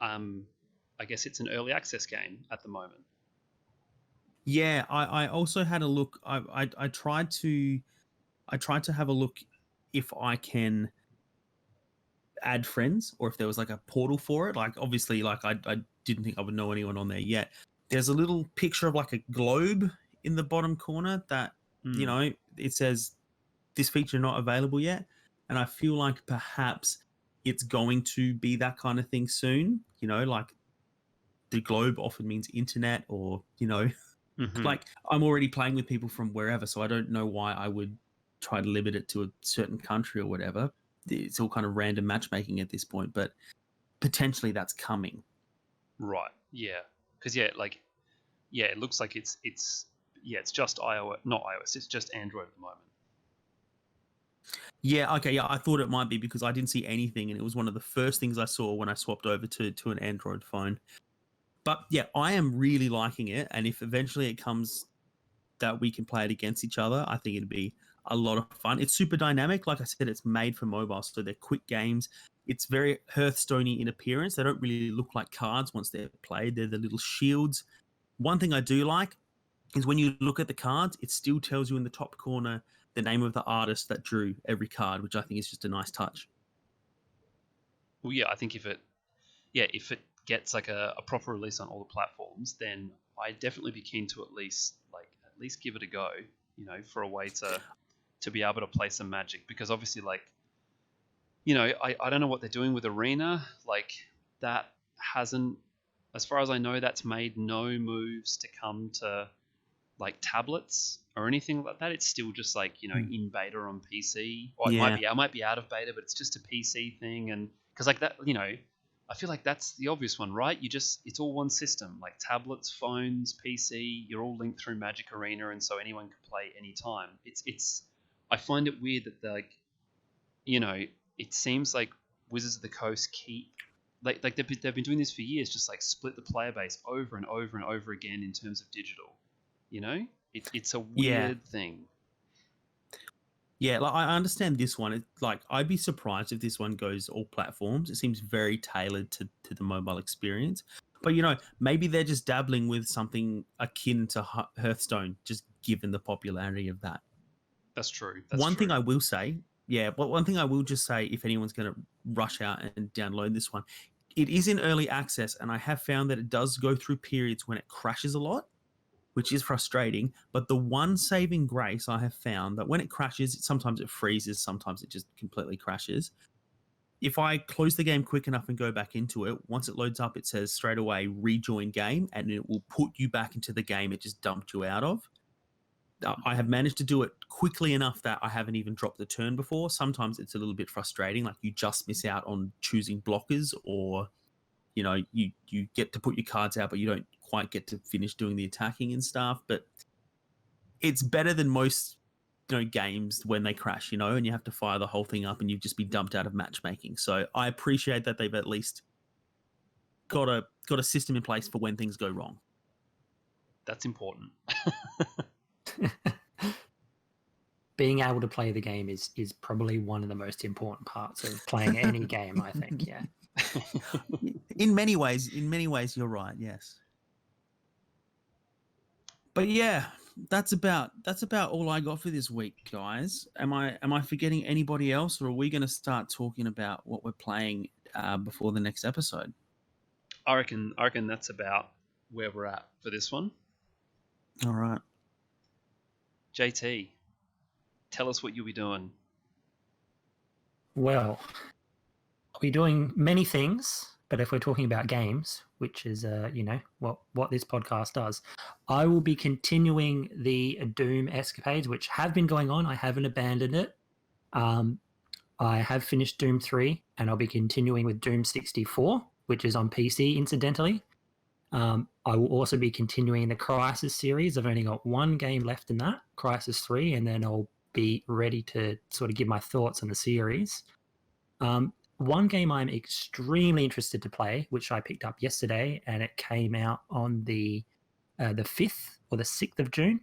I guess it's an early access game at the moment. Yeah, I also had a look. I tried to have a look if I can add friends or if there was like a portal for it. Like obviously, like I didn't think I would know anyone on there yet. There's a little picture of like a globe in the bottom corner that it says this feature not available yet, and I feel like perhaps it's going to be that kind of thing soon. Like the globe often means internet, or like I'm already playing with people from wherever, so I don't know why I would try to limit it to a certain country or whatever. It's all kind of random matchmaking at this point, but potentially that's coming. Right. Yeah. Because it looks like it's just iOS, not iOS. It's just Android at the moment. Yeah. Okay. Yeah. I thought it might be because I didn't see anything, and it was one of the first things I saw when I swapped over to an Android phone. But yeah, I am really liking it, and if eventually it comes that we can play it against each other, I think it'd be a lot of fun. It's super dynamic. Like I said, it's made for mobile, so they're quick games. It's very Hearthstone-y in appearance. They don't really look like cards once they're played. They're the little shields. One thing I do like is when you look at the cards, it still tells you in the top corner the name of the artist that drew every card, which I think is just a nice touch. Well, yeah, I think if it gets like a proper release on all the platforms, then I'd definitely be keen to at least give it a go, for a way to be able to play some Magic, because obviously I don't know what they're doing with Arena. Like that hasn't, as far as I know, that's made no moves to come to like tablets or anything like that. It's still just like, in beta on PC. Or it might be out of beta, but it's just a PC thing. And because like that, I feel like that's the obvious one, right? It's all one system, like tablets, phones, PC, you're all linked through Magic Arena, and so anyone can play anytime. I find it weird that it seems like Wizards of the Coast keep like they've been doing this for years, just like split the player base over and over and over again in terms of digital. It's a weird thing. Yeah, like I understand this one. It's like I'd be surprised if this one goes all platforms. It seems very tailored to the mobile experience. But maybe they're just dabbling with something akin to Hearthstone, just given the popularity of that. That's true. One thing I will say, one thing I will just say, if anyone's going to rush out and download this one, it is in early access, and I have found that it does go through periods when it crashes a lot, which is frustrating. But the one saving grace I have found that when it crashes, sometimes it freezes, sometimes it just completely crashes. If I close the game quick enough and go back into it, once it loads up, it says straight away, rejoin game, and it will put you back into the game it just dumped you out of. I have managed to do it quickly enough that I haven't even dropped the turn before. Sometimes it's a little bit frustrating, like you just miss out on choosing blockers, or you get to put your cards out, but you don't quite get to finish doing the attacking and stuff. But it's better than most games when they crash, and you have to fire the whole thing up and you've just been dumped out of matchmaking. So I appreciate that they've at least got a system in place for when things go wrong. That's important. Being able to play the game is probably one of the most important parts of playing any game, I think. Yeah. In many ways, you're right. Yes. But yeah, that's about all I got for this week, guys. Am I forgetting anybody else, or are we going to start talking about what we're playing before the next episode? I reckon that's about where we're at for this one. All right. JT, tell us what you'll be doing. Well, I'll be doing many things, but if we're talking about games, which is what this podcast does, I will be continuing the Doom escapades, which have been going on. I haven't abandoned it. I have finished Doom 3, and I'll be continuing with Doom 64, which is on PC, incidentally. I will also be continuing the Crysis series. I've only got one game left in that, Crysis 3, and then I'll be ready to sort of give my thoughts on the series. one game I'm extremely interested to play, which I picked up yesterday, and it came out on the 5th or the 6th of June,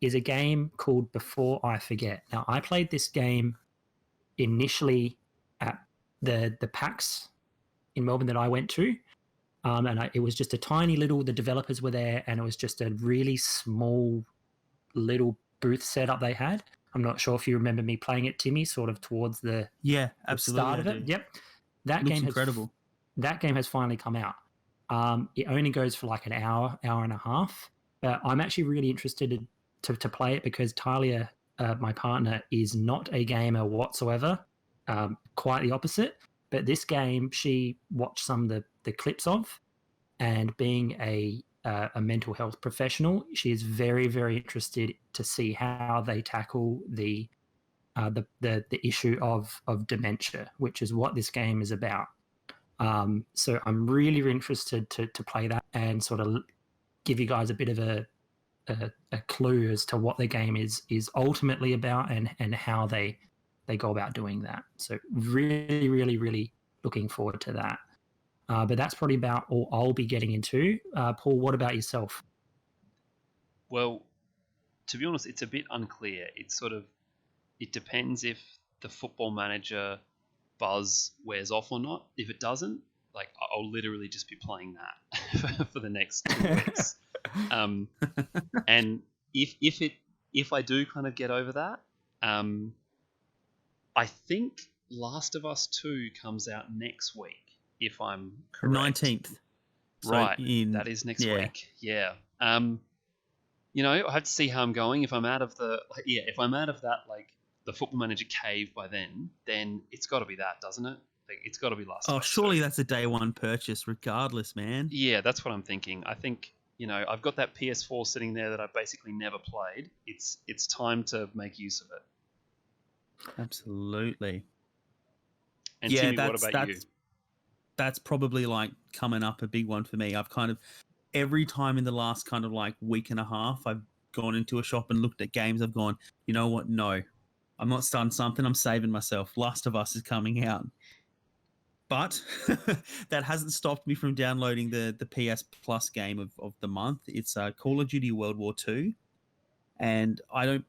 is a game called Before I Forget. Now, I played this game initially at the PAX in Melbourne that I went to, it was just a tiny little. The developers were there, and it was just a really small little booth setup they had. I'm not sure if you remember me playing it, Timmy, sort of towards the absolutely, start of it. Yep, that game looks incredible. That game has finally come out. It only goes for like an hour and a half. But I'm actually really interested to play it because Talia, my partner, is not a gamer whatsoever. Quite the opposite. But this game, she watched some of the clips of, and being a mental health professional, she is very, very interested to see how they tackle the issue of dementia, which is what this game is about. So I'm really, really interested to play that and sort of give you guys a bit of a clue as to what the game is ultimately about and how they go about doing that. So really, really, really looking forward to that. But that's probably about all I'll be getting into. Paul, what about yourself? Well, to be honest, it's a bit unclear. It depends if the Football Manager buzz wears off or not. If it doesn't, like, I'll literally just be playing that for the next 2 weeks. And if I do kind of get over that, I think Last of Us 2 comes out next week, if I'm correct. 19th. Right, that is next week. Yeah. I have to see how I'm going. If I'm out of that, like, the Football Manager cave by then it's got to be that, doesn't it? Like, it's got to be Last of Us 2. Surely that's a day one purchase regardless, man. Yeah, that's what I'm thinking. I think, I've got that PS4 sitting there that I basically never played. It's time to make use of it. Absolutely. And Timmy, what about you? That's probably like coming up a big one for me. I've kind of every time in the last kind of like week and a half, I've gone into a shop and looked at games. I've gone, you know what? No, I'm not starting something. I'm saving myself. Last of Us is coming out. But that hasn't stopped me from downloading the PS Plus game of the month. It's Call of Duty World War II. And I don't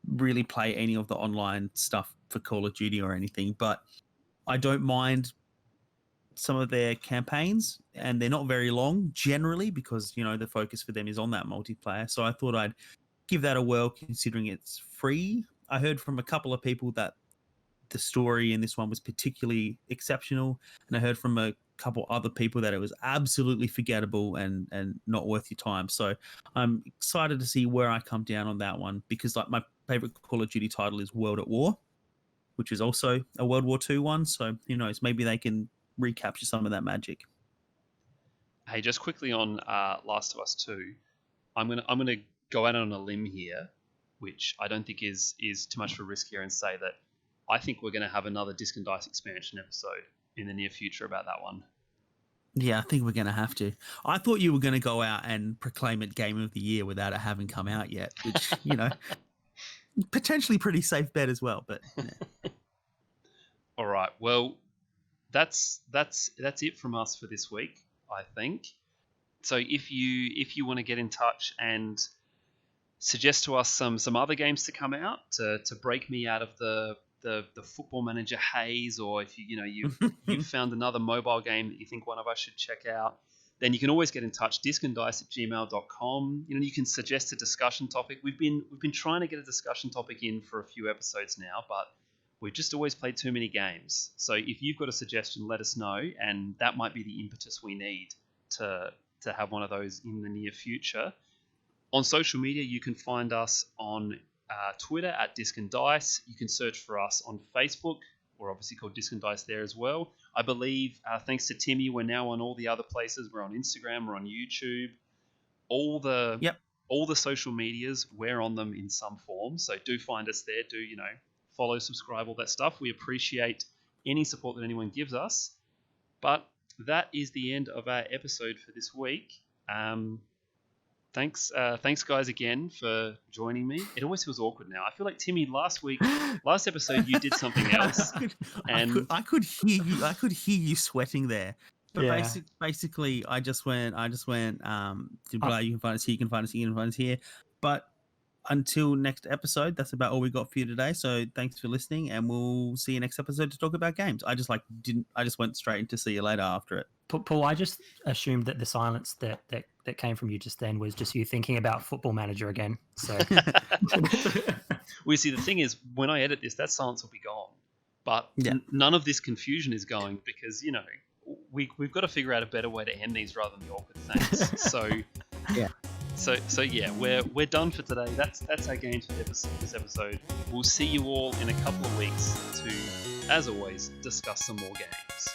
really play any of the online stuff for Call of Duty or anything, but I don't mind some of their campaigns, and they're not very long generally because, the focus for them is on that multiplayer. So I thought I'd give that a whirl considering it's free. I heard from a couple of people that the story in this one was particularly exceptional, and I heard from a couple other people that it was absolutely forgettable and not worth your time. So I'm excited to see where I come down on that one because, like, my favorite Call of Duty title is World at War, which is also a World War II one. So who knows, maybe they can recapture some of that magic. Hey, just quickly on Last of Us 2, I'm gonna go out on a limb here, which I don't think is too much of a risk here, and say that I think we're going to have another Disc and Dice expansion episode in the near future about that one. Yeah, I think we're going to have to. I thought you were going to go out and proclaim it Game of the Year without it having come out yet, which, potentially pretty safe bet as well. But yeah. All right, well, that's it from us for this week, I think. So if you want to get in touch and suggest to us some other games to come out to break me out of the Football Manager haze, or if you've found another mobile game that you think one of us should check out, then you can always get in touch, discanddice@gmail.com. You can suggest a discussion topic. We've been trying to get a discussion topic in for a few episodes now, but we've just always played too many games. So if you've got a suggestion, let us know, and that might be the impetus we need to have one of those in the near future. On social media, you can find us on Twitter at Disc and Dice. You can search for us on Facebook. We're obviously called Disc and Dice there as well. I believe, thanks to Timmy, we're now on all the other places. We're on Instagram, we're on YouTube. All the social medias, we're on them in some form. So do find us there. Do, follow, subscribe, all that stuff. We appreciate any support that anyone gives us. But that is the end of our episode for this week. Thanks guys again for joining me. It always feels awkward now. I feel like Timmy, last episode you did something else, and I could hear you. I could hear you sweating there. But Yeah. basically, I just went. You can find us here. You can find us here. You can find us here. But until next episode, that's about all we got for you today. So thanks for listening, and we'll see you next episode to talk about games. I just went straight into see you later after it. Paul, I just assumed that the silence that came from you just then was just you thinking about Football Manager again. So we see the thing is, when I edit this, that silence will be gone. But none of this confusion is going because we've got to figure out a better way to end these rather than the awkward things. So yeah. So yeah, we're done for today. That's our games for this episode. We'll see you all in a couple of weeks to, as always, discuss some more games.